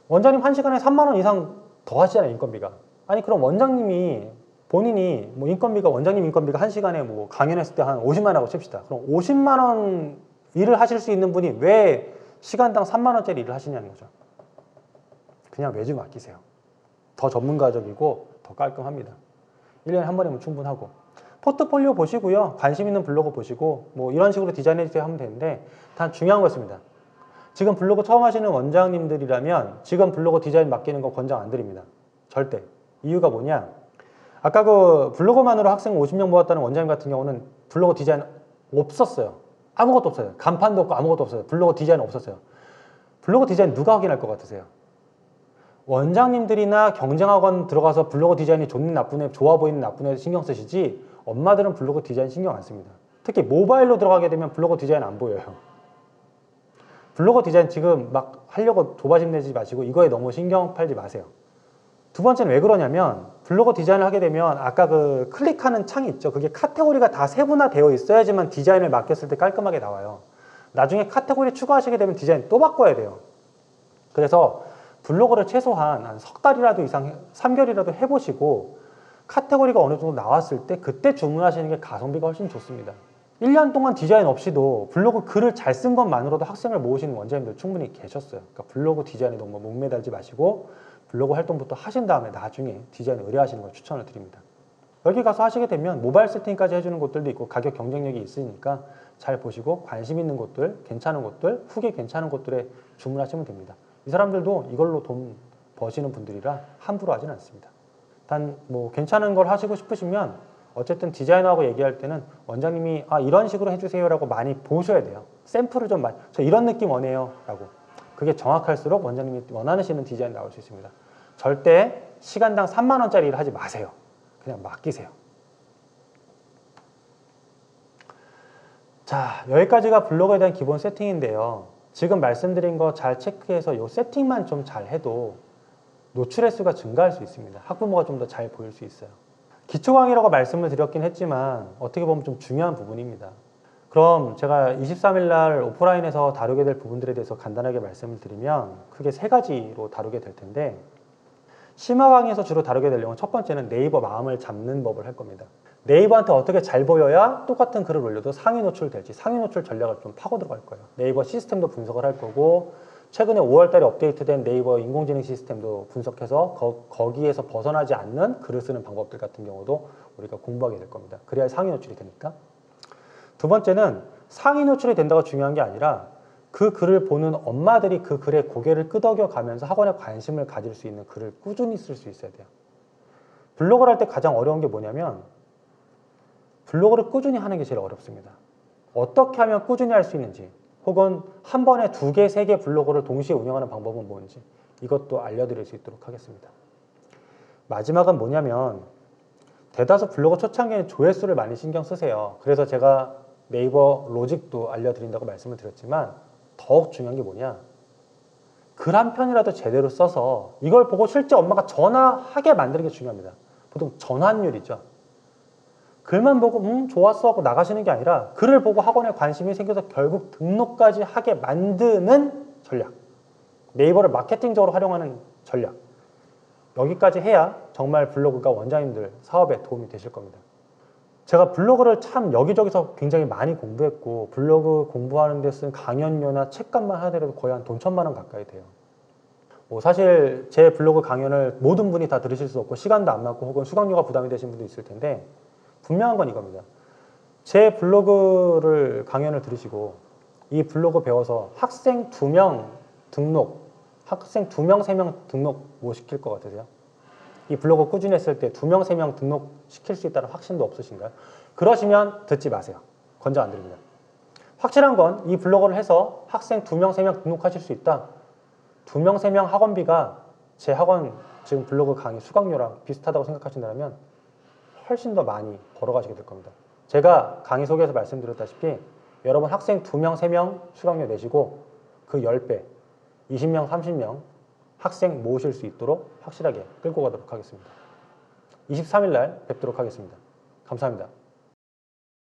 원장님 1시간에 3만 원 이상 더 하시잖아요. 인건비가. 아니 그럼 원장님이 본인이 인건비가 원장님 인건비가 1시간에 강연했을 때 한 50만 원이라고 칩시다. 그럼 50만 원 일을 하실 수 있는 분이 왜 시간당 3만 원짜리 일을 하시냐는 거죠. 그냥 외주 맡기세요. 더 전문가적이고 더 깔끔합니다. 1년에 한 번이면 충분하고. 포트폴리오 보시고요. 관심 있는 블로그 보시고 이런 식으로 디자인해 주세요 하면 되는데 단 중요한 거 있습니다. 지금 블로그 처음 하시는 원장님들이라면 지금 블로그 디자인 맡기는 거 권장 안 드립니다. 절대. 이유가 뭐냐? 아까 그 블로그만으로 학생 50명 모았다는 원장님 같은 경우는 블로그 디자인 없었어요. 아무것도 없어요. 간판도 없고 아무것도 없어요. 블로그 디자인 없었어요. 블로그 디자인 누가 확인할 것 같으세요? 원장님들이나 경쟁학원 들어가서 블로그 디자인이 좋는 나쁜 애, 좋아 보이는 나쁜 애 신경 쓰시지 엄마들은 블로그 디자인 신경 안 씁니다. 특히 모바일로 들어가게 되면 블로그 디자인 안 보여요. 블로그 디자인 지금 막 하려고 조바심 내지 마시고 이거에 너무 신경 팔지 마세요. 두 번째는 왜 그러냐면 블로그 디자인을 하게 되면 아까 그 클릭하는 창이 있죠. 그게 카테고리가 다 세분화되어 있어야지만 디자인을 맡겼을 때 깔끔하게 나와요. 나중에 카테고리 추가하시게 되면 디자인 또 바꿔야 돼요. 그래서 블로그를 최소한 한 석 달이라도 이상 3개월이라도 해보시고 카테고리가 어느 정도 나왔을 때 그때 주문하시는 게 가성비가 훨씬 좋습니다. 1년 동안 디자인 없이도 블로그 글을 잘 쓴 것만으로도 학생을 모으시는 원장님들 충분히 계셨어요. 그러니까 블로그 디자인에 너무 목매달지 마시고 블로그 활동부터 하신 다음에 나중에 디자인 의뢰하시는 걸 추천을 드립니다. 여기 가서 하시게 되면 모바일 세팅까지 해주는 곳들도 있고 가격 경쟁력이 있으니까 잘 보시고 관심 있는 곳들, 괜찮은 곳들, 후기 괜찮은 곳들에 주문하시면 됩니다. 이 사람들도 이걸로 돈 버시는 분들이라 함부로 하진 않습니다. 단 괜찮은 걸 하시고 싶으시면 어쨌든 디자이너하고 얘기할 때는 원장님이 이런 식으로 해주세요 라고 많이 보셔야 돼요. 샘플을 좀 저 이런 느낌 원해요 라고. 그게 정확할수록 원장님이 원하시는 디자인 나올 수 있습니다. 절대 시간당 3만 원짜리 일을 하지 마세요. 그냥 맡기세요. 자, 여기까지가 블로그에 대한 기본 세팅인데요. 지금 말씀드린 거 잘 체크해서 이 세팅만 좀 잘 해도 노출 횟수가 증가할 수 있습니다. 학부모가 좀 더 잘 보일 수 있어요. 기초 강의라고 말씀을 드렸긴 했지만 어떻게 보면 좀 중요한 부분입니다. 그럼 제가 23일 날 오프라인에서 다루게 될 부분들에 대해서 간단하게 말씀을 드리면 크게 3가지로 다루게 될 텐데, 심화 강의에서 주로 다루게 될 내용은 첫 번째는 네이버 마음을 잡는 법을 할 겁니다. 네이버한테 어떻게 잘 보여야 똑같은 글을 올려도 상위 노출될지, 상위 노출 전략을 좀 파고 들어갈 거예요. 네이버 시스템도 분석을 할 거고, 최근에 5월달에 업데이트된 네이버 인공지능 시스템도 분석해서 거기에서 벗어나지 않는 글을 쓰는 방법들 같은 경우도 우리가 공부하게 될 겁니다. 그래야 상위 노출이 되니까. 두 번째는 상위 노출이 된다고 중요한 게 아니라 그 글을 보는 엄마들이 그 글에 고개를 끄덕여 가면서 학원에 관심을 가질 수 있는 글을 꾸준히 쓸 수 있어야 돼요. 블로그를 할 때 가장 어려운 게 뭐냐면 블로그를 꾸준히 하는 게 제일 어렵습니다. 어떻게 하면 꾸준히 할 수 있는지, 혹은 한 번에 2개, 3개 블로그를 동시에 운영하는 방법은 뭔지, 이것도 알려드릴 수 있도록 하겠습니다. 마지막은 뭐냐면 대다수 블로그 초창기에는 조회수를 많이 신경 쓰세요. 그래서 제가 네이버 로직도 알려드린다고 말씀을 드렸지만 더욱 중요한 게 뭐냐, 글 한 편이라도 제대로 써서 이걸 보고 실제 엄마가 전화하게 만드는 게 중요합니다. 보통 전환율이죠. 글만 보고 좋았어 하고 나가시는 게 아니라 글을 보고 학원에 관심이 생겨서 결국 등록까지 하게 만드는 전략, 네이버를 마케팅적으로 활용하는 전략, 여기까지 해야 정말 블로그가 원장님들 사업에 도움이 되실 겁니다. 제가 블로그를 참 여기저기서 굉장히 많이 공부했고, 블로그 공부하는 데 쓴 강연료나 책값만 하더라도 거의 한 돈 1,000만 원 가까이 돼요. 사실 제 블로그 강연을 모든 분이 다 들으실 수 없고 시간도 안 맞고 혹은 수강료가 부담이 되신 분도 있을 텐데, 분명한 건 이겁니다. 제 블로그를 강연을 들으시고 이 블로그 배워서 학생 2명 등록, 학생 2명, 3명 등록 못 시킬 것 같으세요? 이 블로그 꾸준히 했을 때 2명, 3명 등록시킬 수 있다는 확신도 없으신가요? 그러시면 듣지 마세요. 권장 안 드립니다. 확실한 건 이 블로그를 해서 학생 2명, 3명 등록하실 수 있다. 2명, 3명 학원비가 제 학원 지금 블로그 강의 수강료랑 비슷하다고 생각하신다면 훨씬 더 많이 벌어가시게 될 겁니다. 제가 강의 속에서 말씀드렸다시피 여러분 학생 2명, 3명 수강료 내시고 그 10배, 20명, 30명 학생 모으실 수 있도록 확실하게 끌고 가도록 하겠습니다. 23일 날 뵙도록 하겠습니다. 감사합니다.